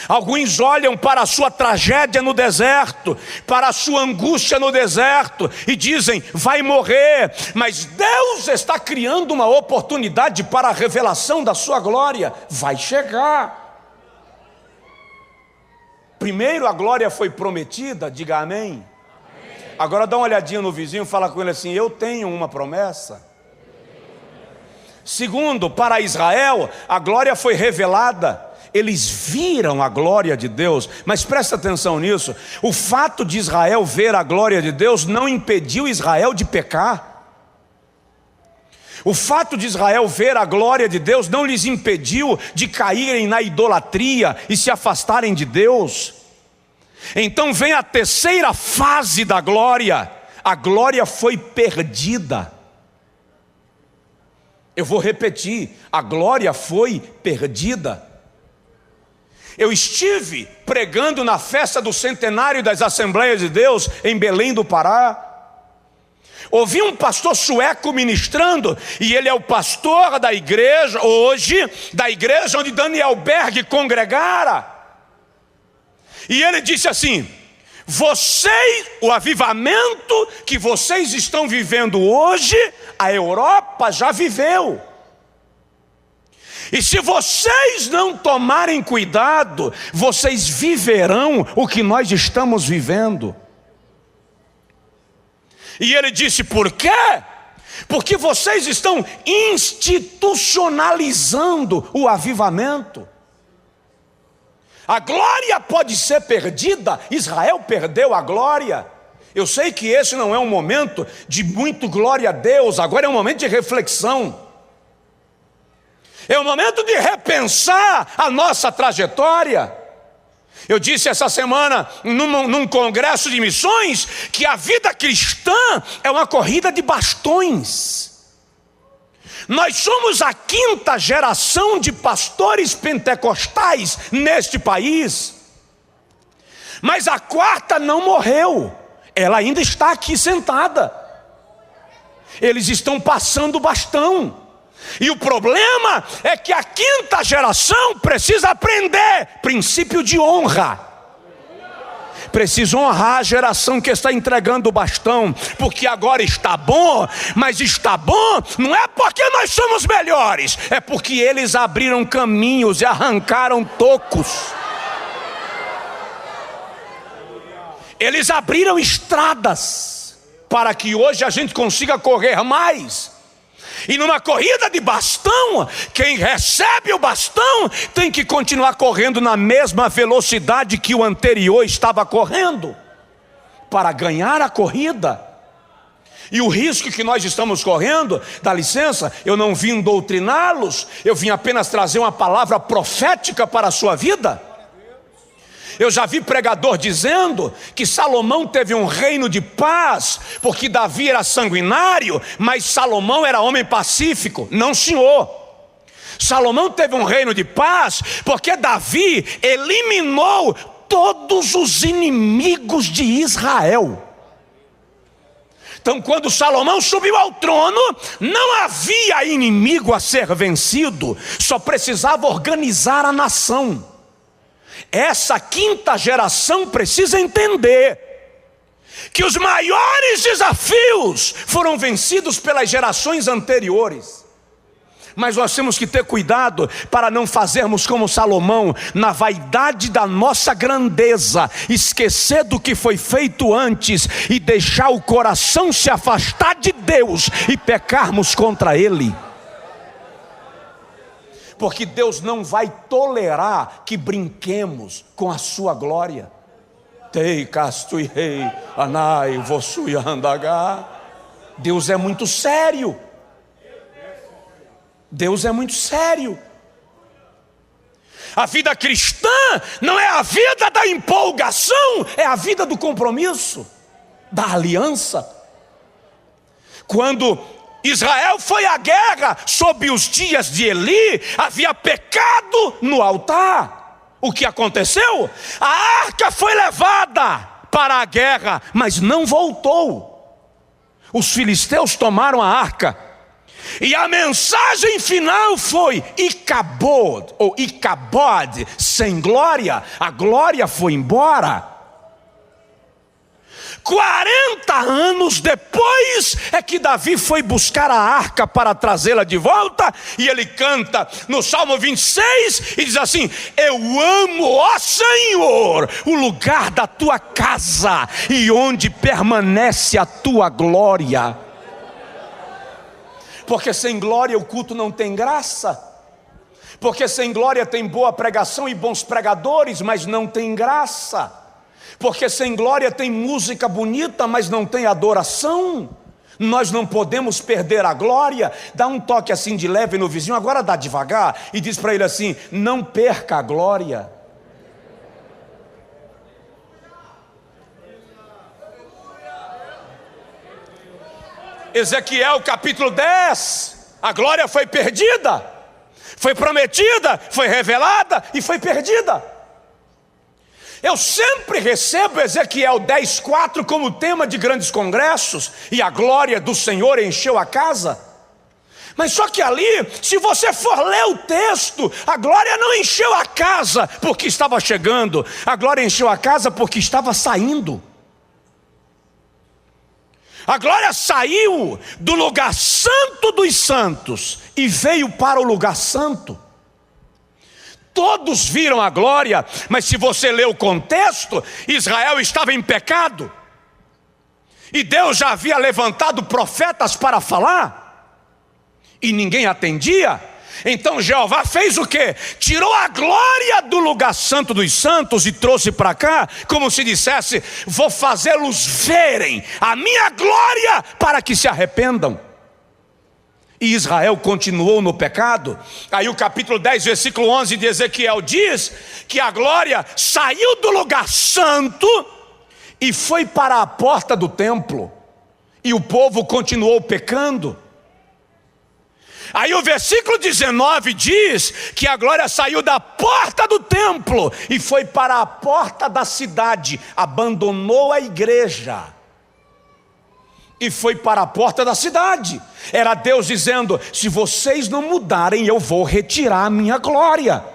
Alguns olham para a sua tragédia no deserto, para a sua angústia no deserto e dizem: vai morrer. Mas Deus está criando uma oportunidade para a revelação da sua glória. Vai chegar. Primeiro a glória foi prometida, diga amém. Agora dá uma olhadinha no vizinho e fala com ele assim: eu tenho uma promessa. Segundo, para Israel, a glória foi revelada. Eles viram a glória de Deus. Mas presta atenção nisso. O fato de Israel ver a glória de Deus não impediu Israel de pecar. O fato de Israel ver a glória de Deus não lhes impediu de caírem na idolatria e se afastarem de Deus. Então vem a terceira fase da glória. A glória foi perdida. Eu vou repetir, a glória foi perdida. Eu estive pregando na festa do centenário das Assembleias de Deus em Belém do Pará. Ouvi um pastor sueco ministrando, e ele é o pastor da igreja, hoje, da igreja onde Daniel Berg congregara. E ele disse assim: o avivamento que vocês estão vivendo hoje, a Europa já viveu. E se vocês não tomarem cuidado, vocês viverão o que nós estamos vivendo. E ele disse: por quê? Porque vocês estão institucionalizando o avivamento. A glória pode ser perdida. Israel perdeu a glória. Eu sei que esse não é um momento de muito glória a Deus, agora é um momento de reflexão. É um momento de repensar a nossa trajetória. Eu disse essa semana num congresso de missões que a vida cristã é uma corrida de bastões. Nós somos a 5ª geração de pastores pentecostais neste país. Mas a 4ª não morreu. Ela ainda está aqui sentada. Eles estão passando o bastão. E o problema é que a 5ª geração precisa aprender princípio de honra. Precisa honrar a geração que está entregando o bastão, porque agora está bom, mas está bom não é porque nós somos melhores, é porque eles abriram caminhos e arrancaram tocos. Eles abriram estradas para que hoje a gente consiga correr mais. E numa corrida de bastão, quem recebe o bastão tem que continuar correndo na mesma velocidade que o anterior estava correndo, para ganhar a corrida. E o risco que nós estamos correndo, dá licença, eu não vim doutriná-los, eu vim apenas trazer uma palavra profética para a sua vida. Eu já vi pregador dizendo que Salomão teve um reino de paz porque Davi era sanguinário, mas Salomão era homem pacífico. Não, senhor. Salomão teve um reino de paz porque Davi eliminou todos os inimigos de Israel. Então, quando Salomão subiu ao trono, não havia inimigo a ser vencido, só precisava organizar a nação. Essa 5ª geração precisa entender que os maiores desafios foram vencidos pelas gerações anteriores. Mas nós temos que ter cuidado para não fazermos como Salomão, na vaidade da nossa grandeza, esquecer do que foi feito antes e deixar o coração se afastar de Deus e pecarmos contra Ele. Porque Deus não vai tolerar que brinquemos com a sua glória. Deus é muito sério. Deus é muito sério. A vida cristã não é a vida da empolgação, é a vida do compromisso, da aliança. Quando Israel foi à guerra sob os dias de Eli, havia pecado no altar. O que aconteceu? A arca foi levada para a guerra, mas não voltou. Os filisteus tomaram a arca, e a mensagem final foi Icabod, ou Icabod, sem glória. A glória foi embora. 40 anos depois é que Davi foi buscar a arca para trazê-la de volta, e ele canta no Salmo 26 e diz assim: eu amo, ó Senhor, o lugar da tua casa e onde permanece a tua glória. Porque sem glória o culto não tem graça. Porque sem glória tem boa pregação e bons pregadores, mas não tem graça. Porque sem glória tem música bonita, mas não tem adoração. Nós não podemos perder a glória. Dá um toque assim de leve no vizinho, agora dá devagar, e diz para ele assim: não perca a glória. Ezequiel capítulo 10, a glória foi perdida, foi prometida, foi revelada e foi perdida. Eu sempre recebo Ezequiel 10:4 como tema de grandes congressos, e a glória do Senhor encheu a casa. Mas só que ali, se você for ler o texto, a glória não encheu a casa porque estava chegando, a glória encheu a casa porque estava saindo. A glória saiu do lugar santo dos santos e veio para o lugar santo. Todos viram a glória, mas se você ler o contexto, Israel estava em pecado. E Deus já havia levantado profetas para falar, e ninguém atendia. Então Jeová fez o quê? Tirou a glória do lugar santo dos santos e trouxe para cá, como se dissesse: vou fazê-los verem a minha glória para que se arrependam. E Israel continuou no pecado. Aí o capítulo 10, versículo 11 de Ezequiel diz que a glória saiu do lugar santo e foi para a porta do templo, e o povo continuou pecando. Aí o versículo 19 diz que a glória saiu da porta do templo e foi para a porta da cidade, abandonou a igreja e foi para a porta da cidade. Era Deus dizendo: se vocês não mudarem, eu vou retirar a minha glória.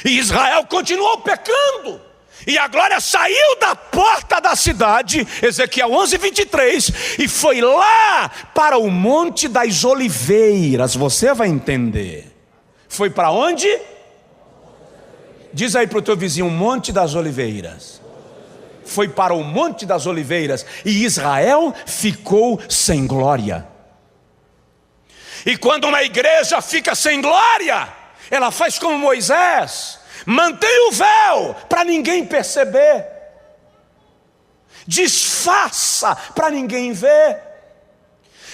E Israel continuou pecando, e a glória saiu da porta da cidade, Ezequiel 11:23, e foi lá para o Monte das Oliveiras. Você vai entender. Foi para onde? Diz aí para o teu vizinho: Monte das Oliveiras. Foi para o Monte das Oliveiras, e Israel ficou sem glória. E quando uma igreja fica sem glória, ela faz como Moisés: mantém o véu para ninguém perceber, disfarça para ninguém ver,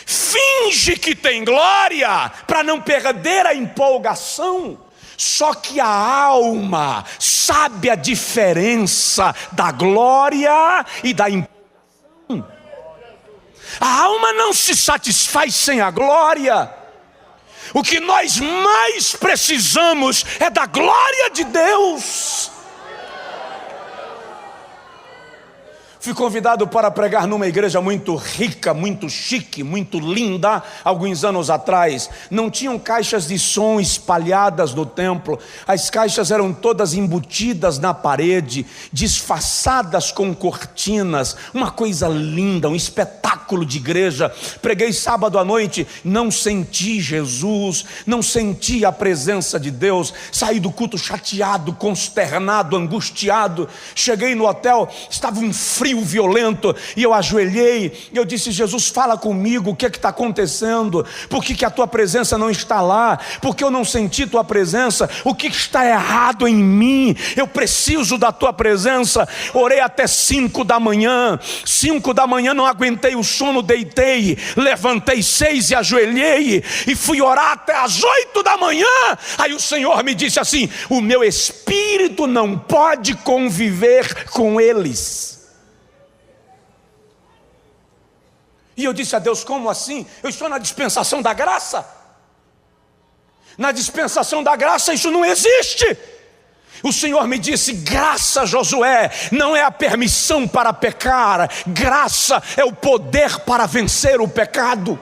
finge que tem glória para não perder a empolgação. Só que a alma sabe a diferença da glória e da empolgação. A alma não se satisfaz sem a glória. O que nós mais precisamos é da glória de Deus. Fui convidado para pregar numa igreja muito rica, muito chique, muito linda, alguns anos atrás. Não tinham caixas de som espalhadas no templo. As caixas eram todas embutidas na parede, disfarçadas com cortinas. Uma coisa linda, um espetáculo de igreja. Preguei sábado à noite, não senti Jesus, não senti a presença de Deus. Saí do culto chateado, consternado, angustiado. Cheguei no hotel, estava um frio violento, e eu ajoelhei, e eu disse: Jesus, fala comigo, o que é que está acontecendo? Por que a tua presença não está lá? Porque eu não senti tua presença? O que está errado em mim? Eu preciso da tua presença. Orei até 5 da manhã, 5 da manhã não aguentei o sono, deitei, levantei 6 e ajoelhei, e fui orar até as 8 da manhã. Aí o Senhor me disse assim: o meu espírito não pode conviver com eles. E eu disse a Deus: como assim? Eu estou na dispensação da graça. Na dispensação da graça isso não existe. O Senhor me disse: graça, Josué, não é a permissão para pecar. Graça é o poder para vencer o pecado.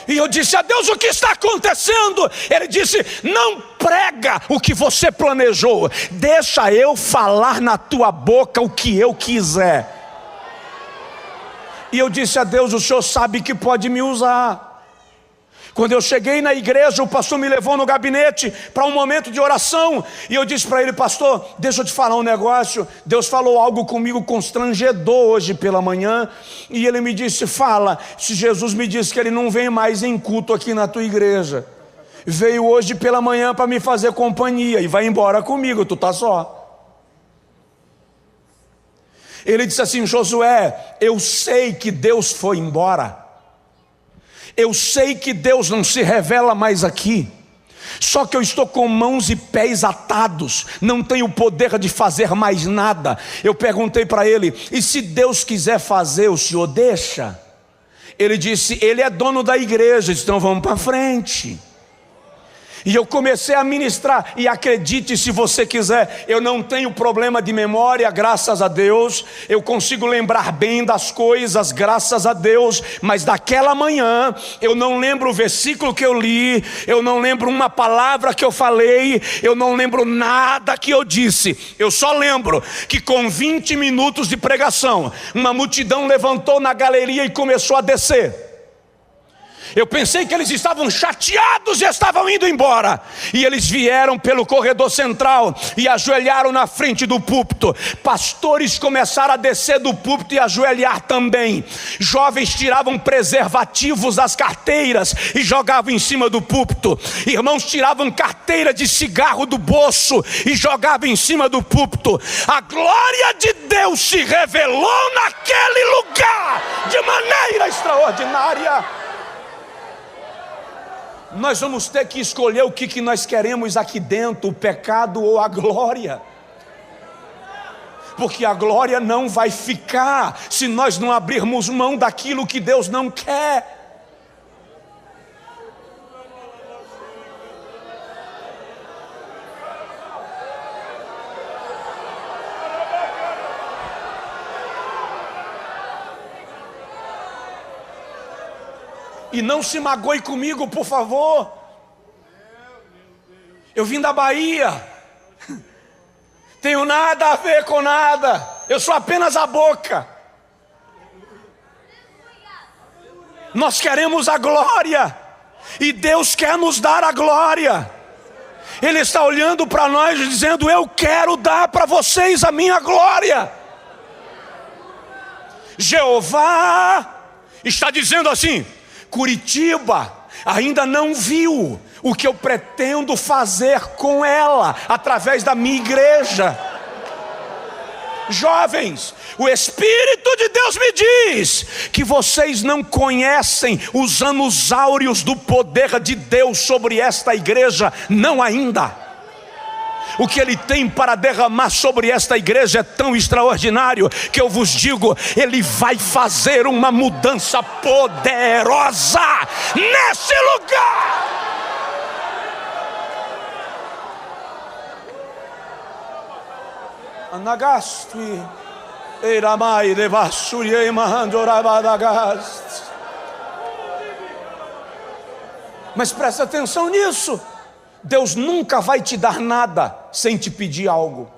E eu disse a Deus: o que está acontecendo? Ele disse: não prega o que você planejou, deixa eu falar na tua boca o que eu quiser. E eu disse a Deus: o Senhor sabe que pode me usar. Quando eu cheguei na igreja, o pastor me levou no gabinete para um momento de oração. E eu disse para ele: pastor, deixa eu te falar um negócio. Deus falou algo comigo constrangedor hoje pela manhã. E ele me disse: fala. Se Jesus me disse que ele não vem mais em culto aqui na tua igreja, veio hoje pela manhã para me fazer companhia e vai embora comigo, tu tá só. Ele disse assim: Josué, eu sei que Deus foi embora. Eu sei que Deus não se revela mais aqui. Só que eu estou com mãos e pés atados, não tenho poder de fazer mais nada. Eu perguntei para ele: e se Deus quiser fazer, o senhor deixa? Ele disse: ele é dono da igreja, então vamos para frente. E eu comecei a ministrar, e acredite se você quiser, eu não tenho problema de memória, graças a Deus. Eu consigo lembrar bem das coisas, graças a Deus. Mas daquela manhã, eu não lembro o versículo que eu li, eu não lembro uma palavra que eu falei, eu não lembro nada que eu disse. Eu só lembro que com 20 minutos de pregação, uma multidão levantou na galeria e começou a descer. Eu pensei que eles estavam chateados e estavam indo embora. E eles vieram pelo corredor central e ajoelharam na frente do púlpito. Pastores começaram a descer do púlpito e ajoelhar também. Jovens tiravam preservativos das carteiras e jogavam em cima do púlpito. Irmãos tiravam carteira de cigarro do bolso e jogavam em cima do púlpito. A glória de Deus se revelou naquele lugar de maneira extraordinária. Nós vamos ter que escolher o que nós queremos aqui dentro, o pecado ou a glória. Porque a glória não vai ficar se nós não abrirmos mão daquilo que Deus não quer. E não se magoe comigo, por favor. Eu vim da Bahia. Tenho nada a ver com nada. Eu sou apenas a boca. Nós queremos a glória. E Deus quer nos dar a glória. Ele está olhando para nós e dizendo: eu quero dar para vocês a minha glória. Jeová está dizendo assim: Curitiba ainda não viu o que eu pretendo fazer com ela, através da minha igreja. Jovens, o Espírito de Deus me diz que vocês não conhecem os anos áureos do poder de Deus sobre esta igreja, não ainda. O que Ele tem para derramar sobre esta igreja é tão extraordinário que eu vos digo: Ele vai fazer uma mudança poderosa nesse lugar. Anagastri Eiramai Devasuriei Mahandorabadagast. Mas presta atenção nisso. Deus nunca vai te dar nada sem te pedir algo.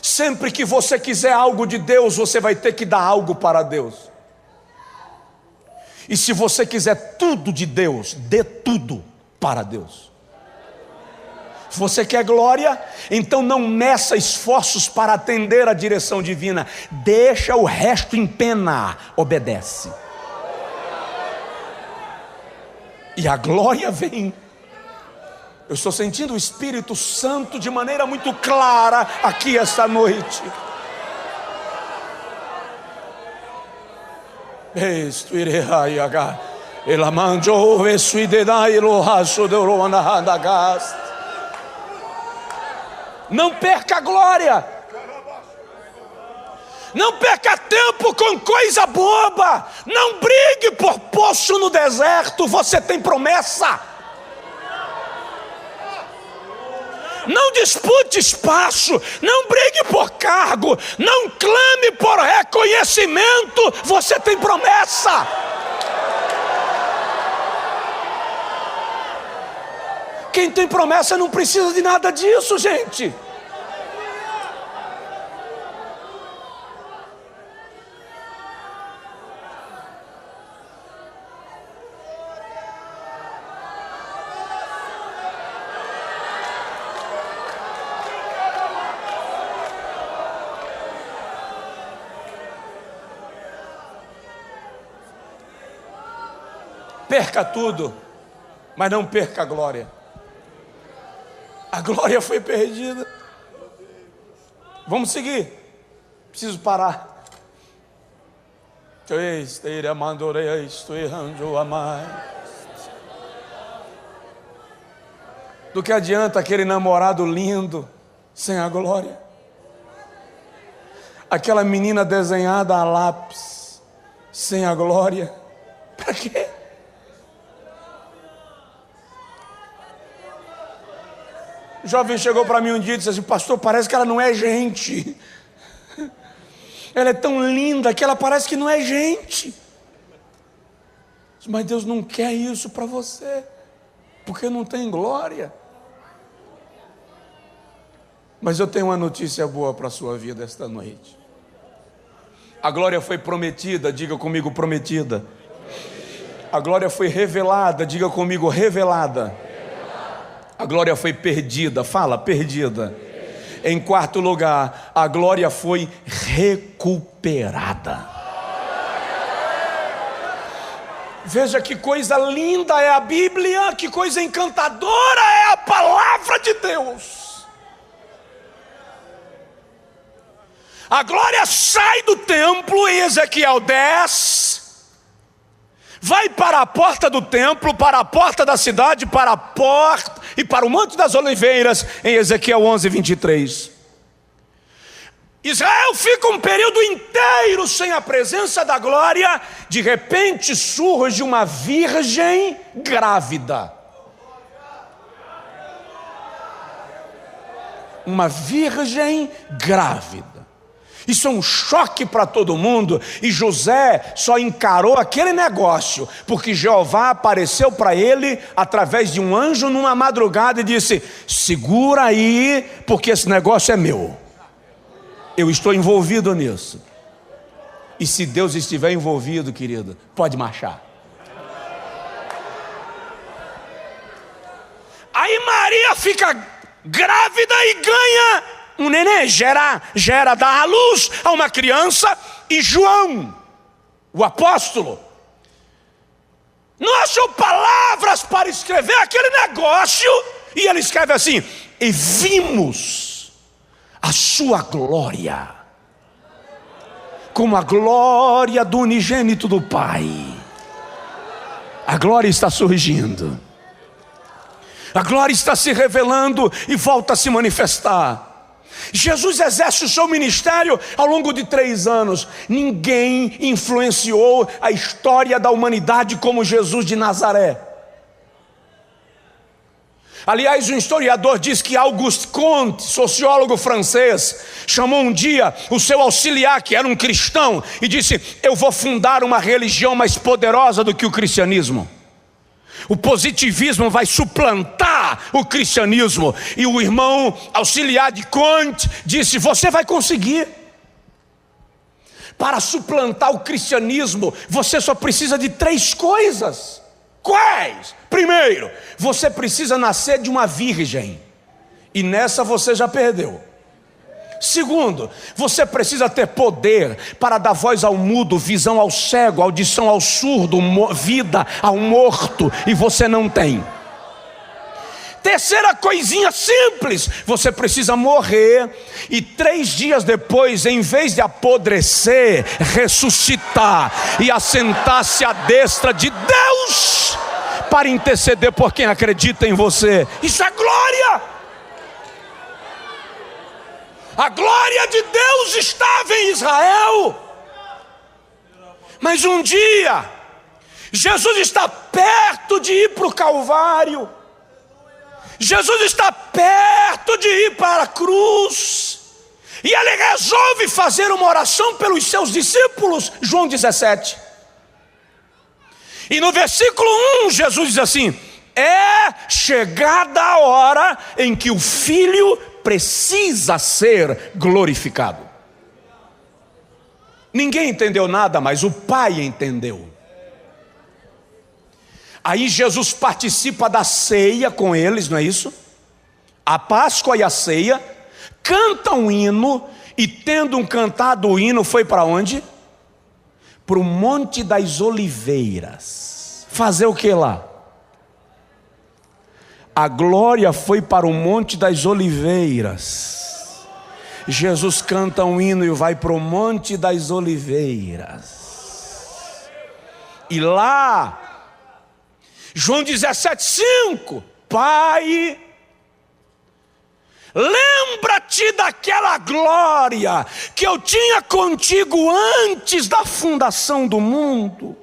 Sempre que você quiser algo de Deus, você vai ter que dar algo para Deus. E se você quiser tudo de Deus, dê tudo para Deus. Se você quer glória, então não meça esforços para atender a direção divina. Deixa o resto em pena, obedece. E a glória vem. Eu estou sentindo o Espírito Santo de maneira muito clara aqui esta noite. Não perca a glória. Não perca tempo com coisa boba. Não brigue por poço no deserto. Você tem promessa. Não dispute espaço. Não brigue por cargo. Não clame por reconhecimento. Você tem promessa. Quem tem promessa não precisa de nada disso, gente. Perca tudo, mas não perca a glória. A glória foi perdida. Vamos seguir. Preciso parar. Do que adianta aquele namorado lindo sem a glória? Aquela menina desenhada a lápis sem a glória? Para quê? O jovem chegou para mim um dia e disse assim: pastor, parece que ela não é gente. Ela é tão linda que ela parece que não é gente. Mas Deus não quer isso para você, porque não tem glória. Mas eu tenho uma notícia boa para a sua vida esta noite. A glória foi prometida, diga comigo, prometida. A glória foi revelada, diga comigo, revelada. A glória foi perdida, fala, perdida. Em quarto lugar, a glória foi recuperada. Veja que coisa linda é a Bíblia, que coisa encantadora é a palavra de Deus. A glória sai do templo em Ezequiel 10, vai para a porta do templo, para a porta da cidade, para a porta e para o Monte das Oliveiras em Ezequiel 11, 23. Israel fica um período inteiro sem a presença da glória. De repente surge uma virgem grávida. Uma virgem grávida. Isso é um choque para todo mundo. E José só encarou aquele negócio porque Jeová apareceu para ele através de um anjo numa madrugada e disse: segura aí, porque esse negócio é meu. Eu estou envolvido nisso. E se Deus estiver envolvido, querido, pode marchar. Aí Maria fica grávida e ganha um neném, dá à luz a uma criança. E João, o apóstolo, não achou palavras para escrever aquele negócio, e ele escreve assim: e vimos a sua glória, como a glória do unigênito do Pai. A glória está surgindo, a glória está se revelando e volta a se manifestar. Jesus exerce o seu ministério ao longo de 3 anos. Ninguém influenciou a história da humanidade como Jesus de Nazaré. Aliás, o historiador diz que Auguste Comte, sociólogo francês, chamou um dia o seu auxiliar, que era um cristão, e disse: eu vou fundar uma religião mais poderosa do que o cristianismo. O positivismo vai suplantar o cristianismo. E o irmão auxiliar de Comte disse: você vai conseguir. Para suplantar o cristianismo, você só precisa de 3 coisas. Quais? Primeiro, você precisa nascer de uma virgem, e nessa você já perdeu. Segundo, você precisa ter poder para dar voz ao mudo, visão ao cego, audição ao surdo, vida ao morto, e você não tem. Terceira coisinha simples: você precisa morrer e 3 dias depois, em vez de apodrecer, ressuscitar e assentar-se à destra de Deus para interceder por quem acredita em você. Isso é glória. A glória de Deus estava em Israel, mas um dia Jesus está perto de ir para o Calvário. Jesus está perto de ir para a cruz, e ele resolve fazer uma oração pelos seus discípulos. João 17. E no versículo 1, Jesus diz assim: é chegada a hora em que o Filho precisa ser glorificado. Ninguém entendeu nada, mas o Pai entendeu. Aí Jesus participa da ceia com eles, não é isso? A Páscoa e a ceia, canta um hino, e tendo cantado o hino, foi para onde? Para o Monte das Oliveiras. fazer o que lá? A glória foi para o Monte das Oliveiras. Jesus canta um hino e vai para o Monte das Oliveiras. E lá, João 17,5, Pai, lembra-te daquela glória que eu tinha contigo antes da fundação do mundo.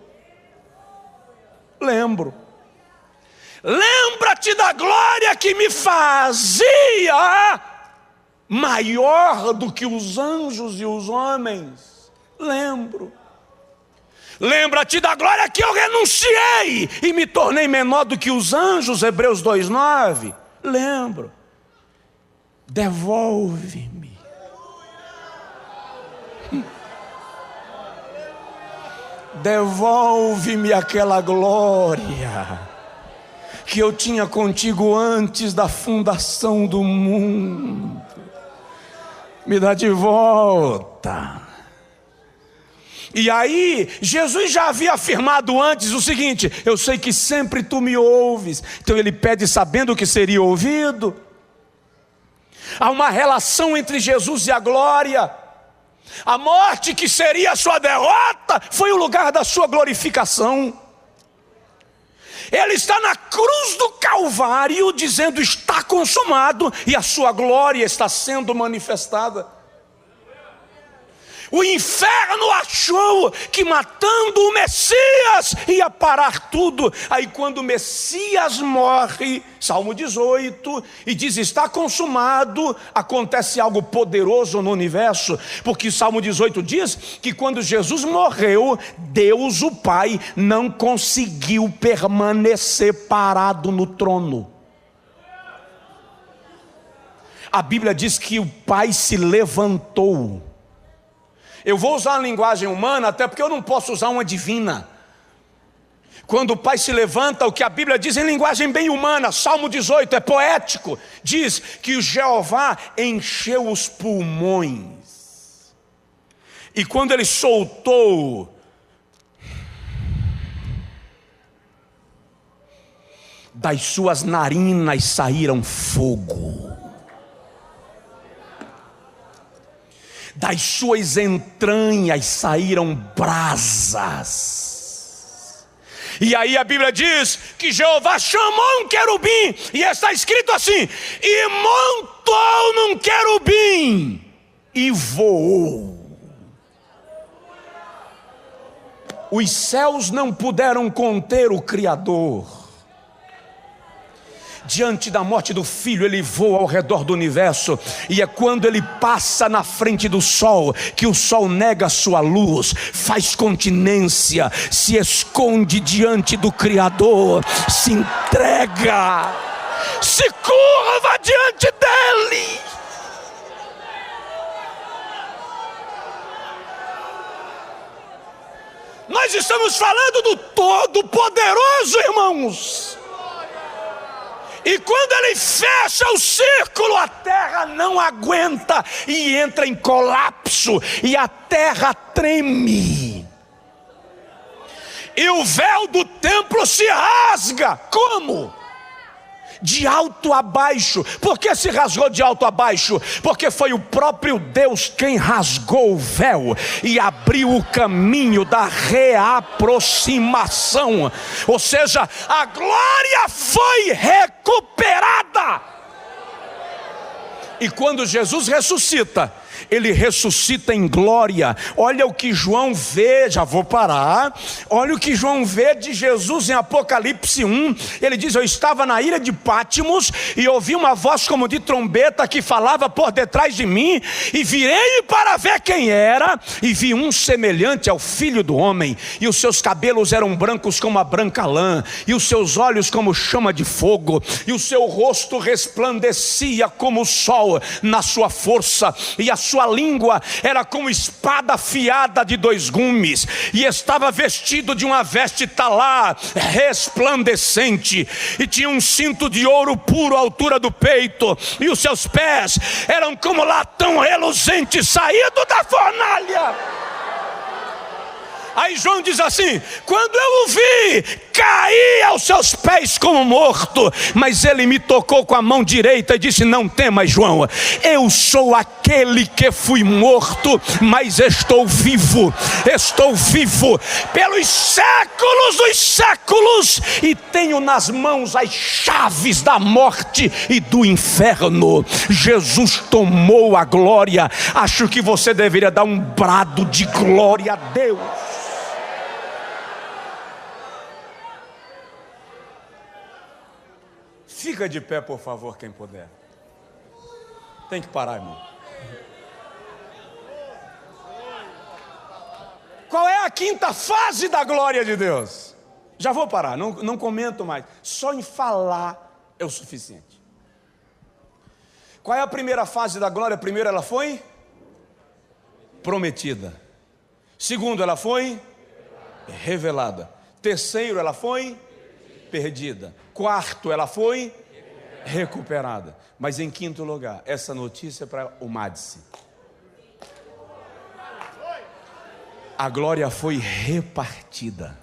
Lembra-te da glória que me fazia maior do que os anjos e os homens. Lembra-te da glória que eu renunciei e me tornei menor do que os anjos, Hebreus 2,9. Lembro. Devolve-me. Devolve-me aquela glória que eu tinha contigo antes da fundação do mundo. Me dá de volta. E aí, Jesus já havia afirmado antes o seguinte: eu sei que sempre tu me ouves. Então ele pede sabendo que seria ouvido. Há uma relação entre Jesus e a glória. A morte, que seria a sua derrota, foi o lugar da sua glorificação. Ele está na cruz do Calvário dizendo: está consumado, e a sua glória está sendo manifestada. O inferno achou que matando o Messias ia parar tudo. Aí quando o Messias morre, Salmo 18, e diz está consumado, acontece algo poderoso no universo. Porque Salmo 18 diz que quando Jesus morreu, Deus o Pai não conseguiu permanecer parado no trono. A Bíblia diz que o Pai se levantou. Eu vou usar a linguagem humana, até porque eu não posso usar uma divina. Quando o Pai se levanta, o que a Bíblia diz em linguagem bem humana, Salmo 18, é poético. Diz que o Jeová encheu os pulmões. E quando ele soltou, das suas narinas saíram fogo. Das suas entranhas saíram brasas. E aí a Bíblia diz que Jeová chamou um querubim, e está escrito assim: e montou num querubim e voou. Os céus não puderam conter o Criador. Diante da morte do filho, ele voa ao redor do universo. E é quando ele passa na frente do sol, que o sol nega a sua luz, faz continência, se esconde diante do Criador, se entrega, se curva diante dele. Nós estamos falando do Todo-Poderoso, irmãos. E quando ele fecha o círculo, a terra não aguenta e entra em colapso, e a terra treme. E o véu do templo se rasga. Como? De alto a baixo. Por que se rasgou de alto a baixo? Porque foi o próprio Deus quem rasgou o véu e abriu o caminho da reaproximação. Ou seja, a glória foi recuperada. E quando Jesus ressuscita, ele ressuscita em glória. Olha o que João vê, já vou parar. Olha o que João vê de Jesus em Apocalipse 1. Ele diz: eu estava na ilha de Pátimos e ouvi uma voz como de trombeta que falava por detrás de mim, e virei para ver quem era, e vi um semelhante ao Filho do Homem, e os seus cabelos eram brancos como a branca lã, e os seus olhos como chama de fogo, e o seu rosto resplandecia como o sol na sua força, e a sua língua era como espada afiada de 2 gumes, e estava vestido de uma veste talá resplandecente, e tinha um cinto de ouro puro à altura do peito, e os seus pés eram como latão reluzente saído da fornalha. Aí João diz assim: quando eu o vi, caí aos seus pés como morto, mas ele me tocou com a mão direita e disse: não temas, João, eu sou aquele que fui morto, mas estou vivo pelos séculos dos séculos, e tenho nas mãos as chaves da morte e do inferno. Jesus tomou a glória. Acho que você deveria dar um brado de glória a Deus. Fica de pé, por favor, quem puder. Tem que parar, irmão. Qual é a quinta fase da glória de Deus? Já vou parar, não comento mais. Só em falar é o suficiente. Qual é a primeira fase da glória? Primeiro, ela foi prometida. Segundo, ela foi revelada. Terceiro, ela foi perdida. Quarto, ela foi recuperada. Mas em quinto lugar, essa notícia é para o Madison. A glória foi repartida.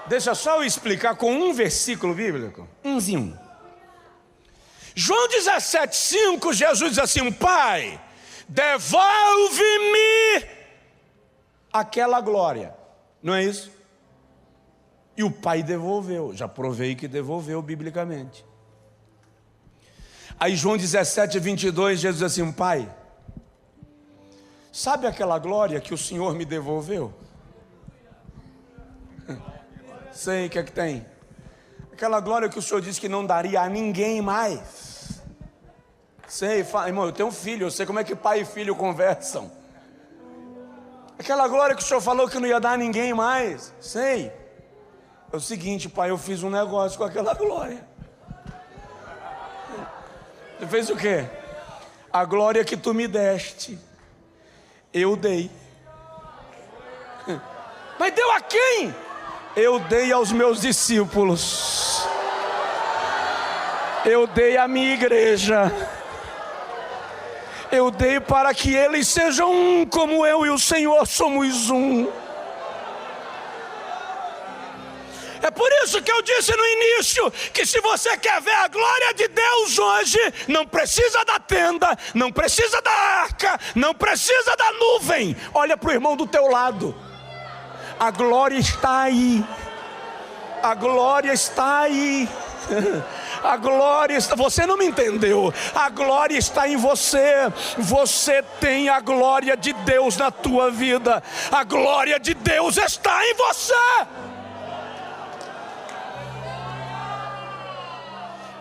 Deixa só eu explicar com um versículo bíblico. Umzinho. João 17,5, Jesus diz assim: Pai, devolve-me aquela glória. Não é isso? E o Pai devolveu. Já provei que devolveu biblicamente. Aí João 17,22, Jesus diz assim: Pai, sabe aquela glória que o Senhor me devolveu? Sei, o que é que tem? Aquela glória que o Senhor disse que não daria a ninguém mais. Sei, irmão, eu tenho um filho, eu sei como é que pai e filho conversam. Aquela glória que o Senhor falou que não ia dar a ninguém mais. Sei. É o seguinte, pai, eu fiz um negócio com aquela glória. Você fez o quê? A glória que tu me deste, eu dei. Mas deu a quem? Eu dei aos meus discípulos. Eu dei à minha igreja. Eu dei para que eles sejam um, como eu e o Senhor somos um. É por isso que eu disse no início que se você quer ver a glória de Deus hoje, não precisa da tenda, não precisa da arca, não precisa da nuvem. Olha para o irmão do teu lado. A glória está aí. A glória está aí. A glória está... Você não me entendeu. A glória está em você. Você tem a glória de Deus na tua vida. A glória de Deus está em você.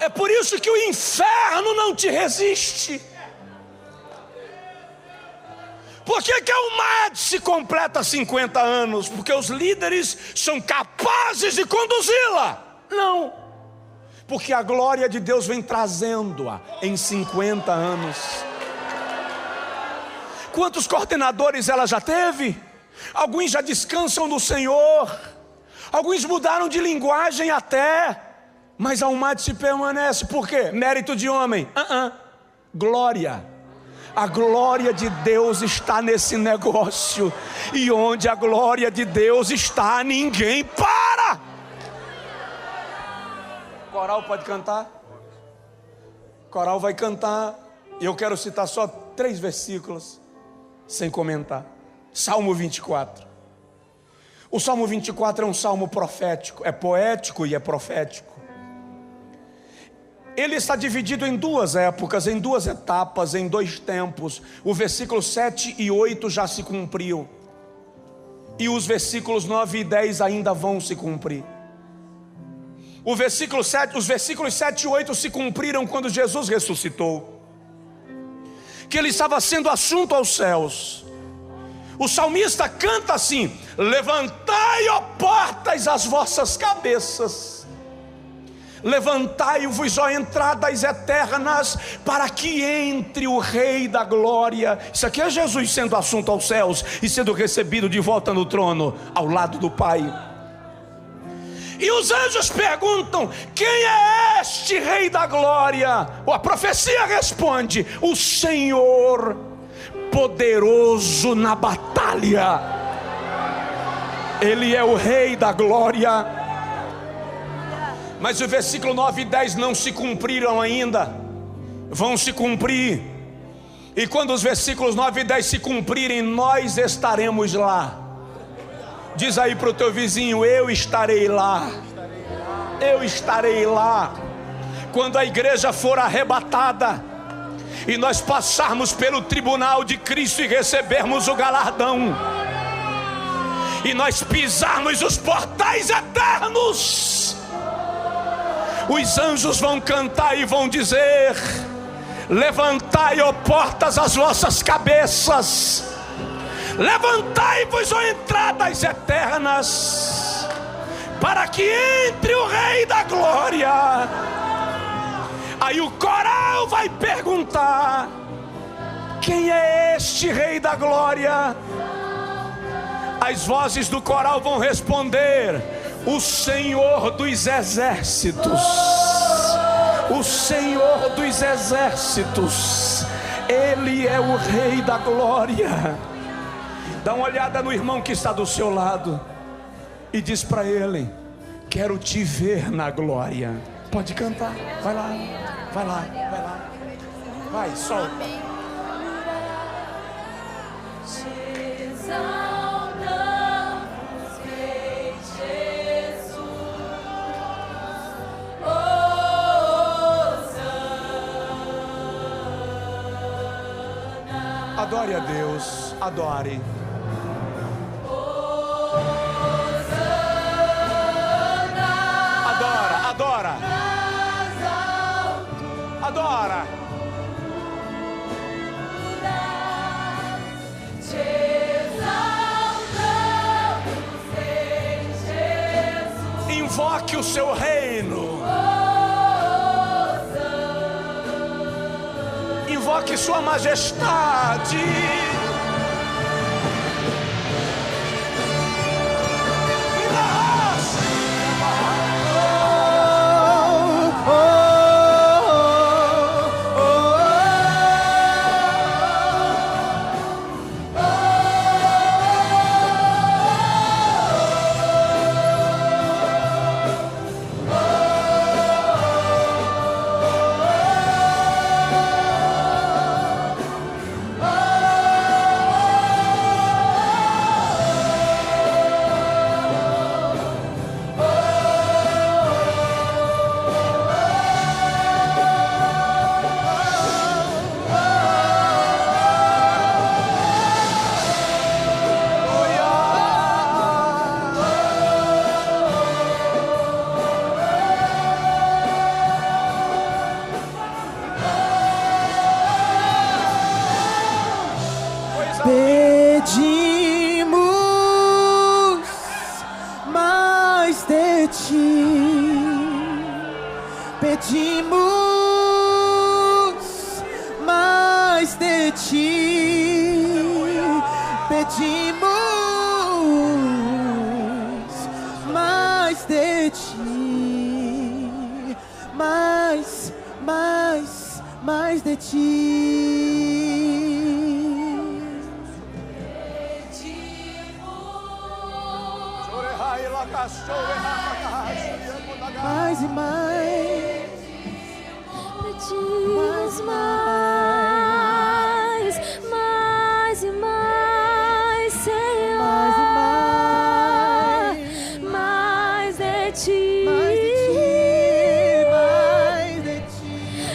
É por isso que o inferno não te resiste. Por que o Madison completa 50 anos? Porque os líderes são capazes de conduzi-la? Não. Porque a glória de Deus vem trazendo-a em 50 anos. Quantos coordenadores ela já teve? Alguns já descansam no Senhor. Alguns mudaram de linguagem até. Mas a Madison permanece. Por quê? Mérito de homem. Glória. A glória de Deus está nesse negócio. E onde a glória de Deus está, ninguém para. Coral pode cantar? Coral vai cantar. E eu quero citar só 3 versículos, sem comentar. Salmo 24. O Salmo 24 é um salmo profético. É poético e é profético. Ele está dividido em 2 épocas, em 2 etapas, em 2 tempos. O versículo 7 e 8 já se cumpriu. E os versículos 9 e 10 ainda vão se cumprir. Os versículos 7 e 8 se cumpriram quando Jesus ressuscitou. Que ele estava sendo assunto aos céus. O salmista canta assim: levantai, ó portas, as vossas cabeças. Levantai-vos, ó entradas eternas, para que entre o Rei da Glória. Isso aqui é Jesus sendo assunto aos céus e sendo recebido de volta no trono, ao lado do Pai. E os anjos perguntam: quem é este Rei da Glória? A profecia responde: o Senhor poderoso na batalha. Ele é o Rei da glória. Mas o versículo 9 e 10 não se cumpriram ainda, vão se cumprir. E quando os versículos 9 e 10 se cumprirem, nós estaremos lá. Diz aí para o teu vizinho: eu estarei lá. Eu estarei lá. Quando a igreja for arrebatada e nós passarmos pelo tribunal de Cristo e recebermos o galardão, e nós pisarmos os portais eternos, os anjos vão cantar e vão dizer: levantai, ó portas, as vossas cabeças, levantai-vos, ó entradas eternas, para que entre o Rei da glória. Aí o coral vai perguntar: quem é este Rei da glória? As vozes do coral vão responder: o Senhor dos exércitos. O Senhor dos exércitos, Ele é o Rei da glória. Dá uma olhada no irmão que está do seu lado e diz para ele: quero te ver na glória. Pode cantar, vai lá, vai lá, vai lá, vai, solta. Adore a Deus, adore. Adora, adora. Adora. Invoque o seu reino. Invoque sua majestade. Pedimos mais de ti, pedimos mais de ti, pedimos mais de ti, mais de ti. Mais e mais, pedimos mais, mais e mais, Senhor, mais de ti, mais de ti,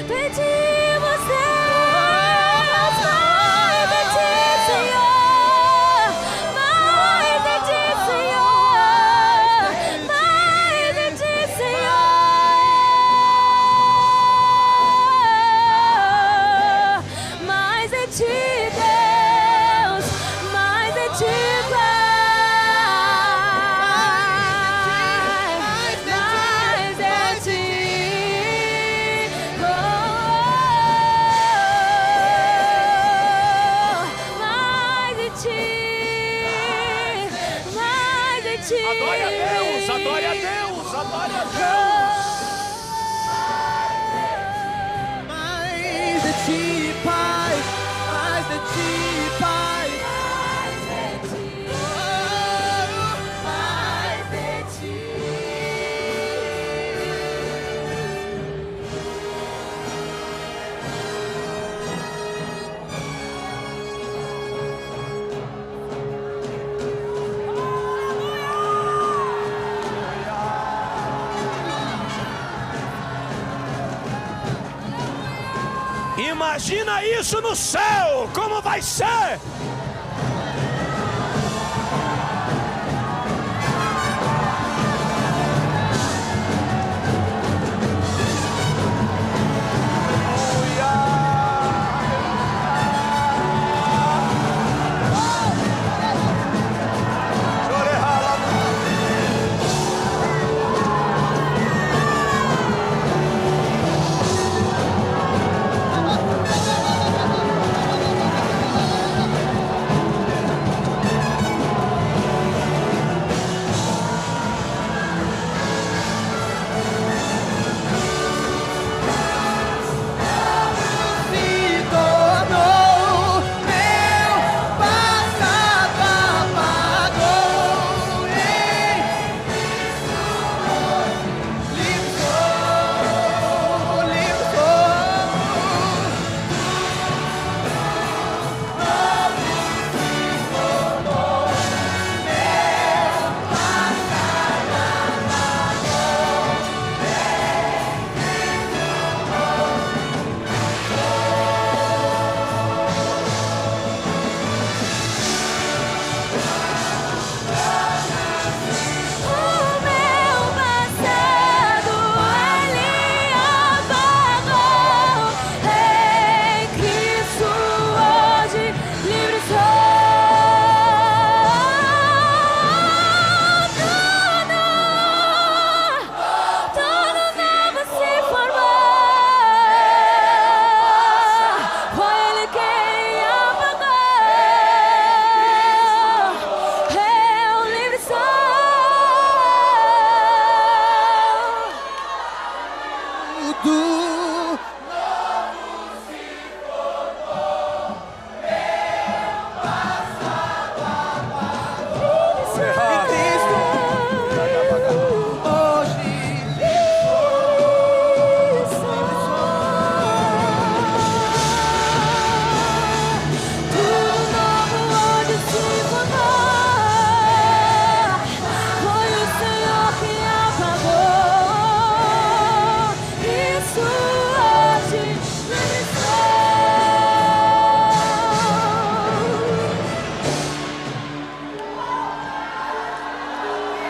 pedimos Deus, mais de ti, Senhor, mais de ti, Senhor, mais de ti, Senhor, mais de ti, Deus, mais de ti, Adore a Deus, adore a Deus, adore a Deus. mais de ti, Pai, mais de ti, Pai. Imagina isso no céu, como vai ser?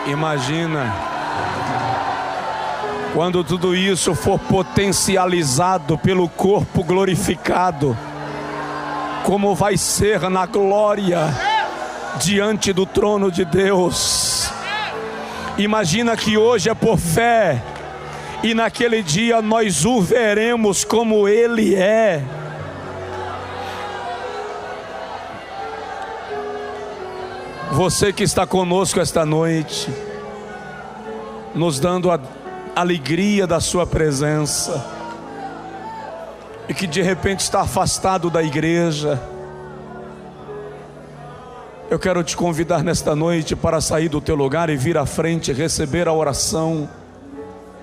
Imagina quando tudo isso for potencializado pelo corpo glorificado, como vai ser na glória diante do trono de Deus. Imagina que hoje é por fé e naquele dia nós o veremos como Ele é. Você que está conosco esta noite, nos dando a alegria da sua presença, e que de repente está afastado da igreja, eu quero te convidar nesta noite para sair do teu lugar e vir à frente, receber a oração,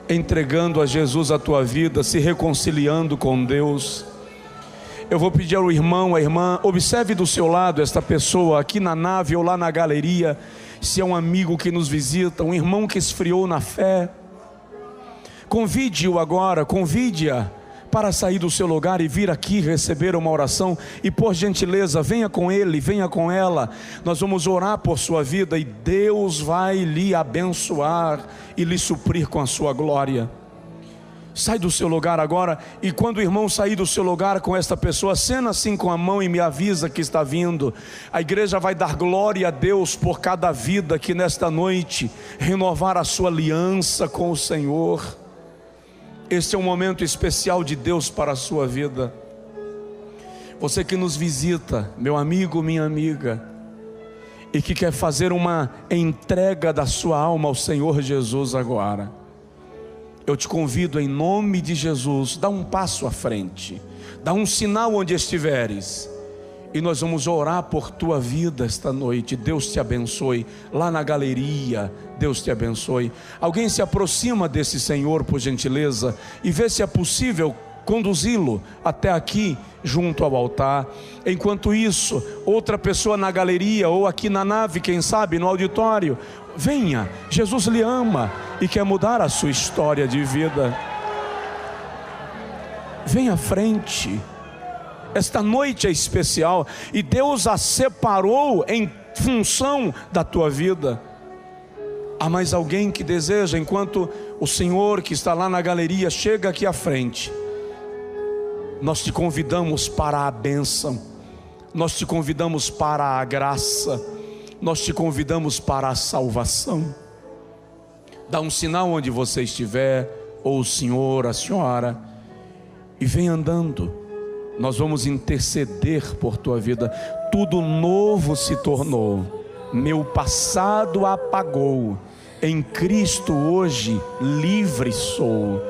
entregando a Jesus a tua vida, se reconciliando com Deus. Eu vou pedir ao irmão, à irmã, observe do seu lado esta pessoa aqui na nave ou lá na galeria, se é um amigo que nos visita, um irmão que esfriou na fé. Convide-o agora, convide-a para sair do seu lugar e vir aqui receber uma oração. E por gentileza, venha com ele, venha com ela. Nós vamos orar por sua vida e Deus vai lhe abençoar e lhe suprir com a sua glória. Sai do seu lugar agora, e quando o irmão sair do seu lugar com esta pessoa, acena assim com a mão e me avisa que está vindo. A igreja vai dar glória a Deus por cada vida que nesta noite renovar a sua aliança com o Senhor. Este é um momento especial de Deus para a sua vida. Você que nos visita, meu amigo, minha amiga, e que quer fazer uma entrega da sua alma ao Senhor Jesus agora, eu te convido em nome de Jesus, dá um passo à frente, dá um sinal onde estiveres, e nós vamos orar por tua vida esta noite. Deus te abençoe. Lá na galeria, Deus te abençoe. Alguém se aproxima desse senhor, por gentileza, e vê se é possível conduzi-lo até aqui junto ao altar. Enquanto isso, outra pessoa na galeria ou aqui na nave, quem sabe no auditório, venha. Jesus lhe ama e quer mudar a sua história de vida. vem à frente. Esta noite é especial e Deus a separou em função da tua vida. Há mais alguém que deseja, enquanto o Senhor que está lá na galeria chega aqui à frente, nós te convidamos para a bênção, nós te convidamos para a graça, nós te convidamos para a salvação. Dá um sinal onde você estiver, ou o senhor, a senhora, e vem andando. Nós vamos interceder por tua vida. Tudo novo se tornou, meu passado apagou, em Cristo hoje livre sou.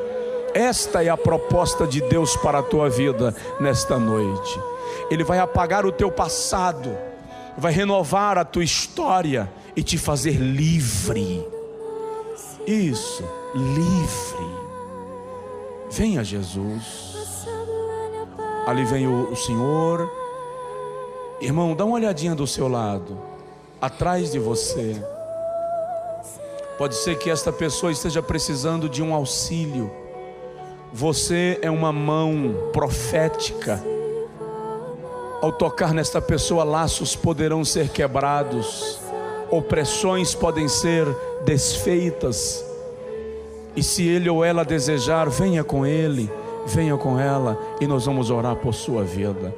Esta é a proposta de Deus para a tua vida nesta noite. Ele vai apagar o teu passado, vai renovar a tua história e te fazer livre. Isso, livre. Venha Jesus. Ali vem o Senhor. Irmão, dá uma olhadinha do seu lado, atrás de você. Pode ser que esta pessoa esteja precisando de um auxílio. Você é uma mão profética. Ao tocar nesta pessoa, laços poderão ser quebrados, opressões podem ser desfeitas. E se ele ou ela desejar, venha com ele, venha com ela, e nós vamos orar por sua vida.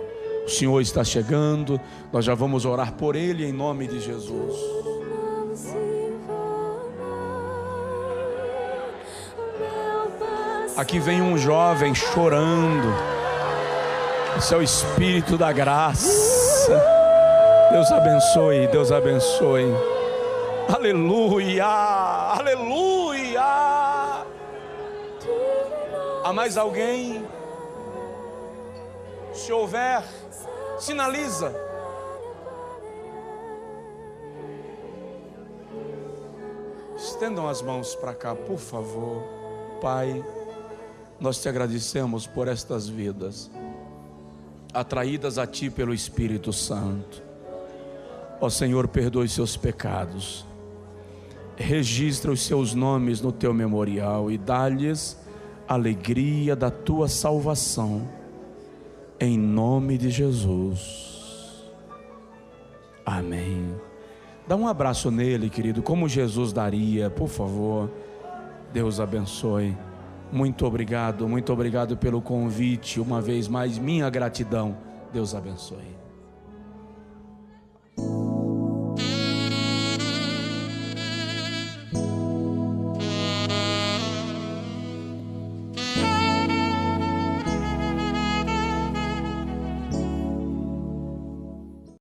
O Senhor está chegando, nós já vamos orar por ele em nome de Jesus. Aqui vem um jovem chorando. Esse é o Espírito da graça. Deus abençoe, Deus abençoe. Aleluia, aleluia. Há mais alguém? Se houver, sinaliza. Estendam as mãos para cá, por favor. Pai, nós te agradecemos por estas vidas atraídas a ti pelo Espírito Santo. Ó Senhor, perdoe seus pecados, registra os seus nomes no teu memorial e dá-lhes alegria da tua salvação, em nome de Jesus. Amém. Dá um abraço nele, querido, como Jesus daria, por favor. Deus abençoe. Muito obrigado pelo convite. Uma vez mais, minha gratidão. Deus abençoe.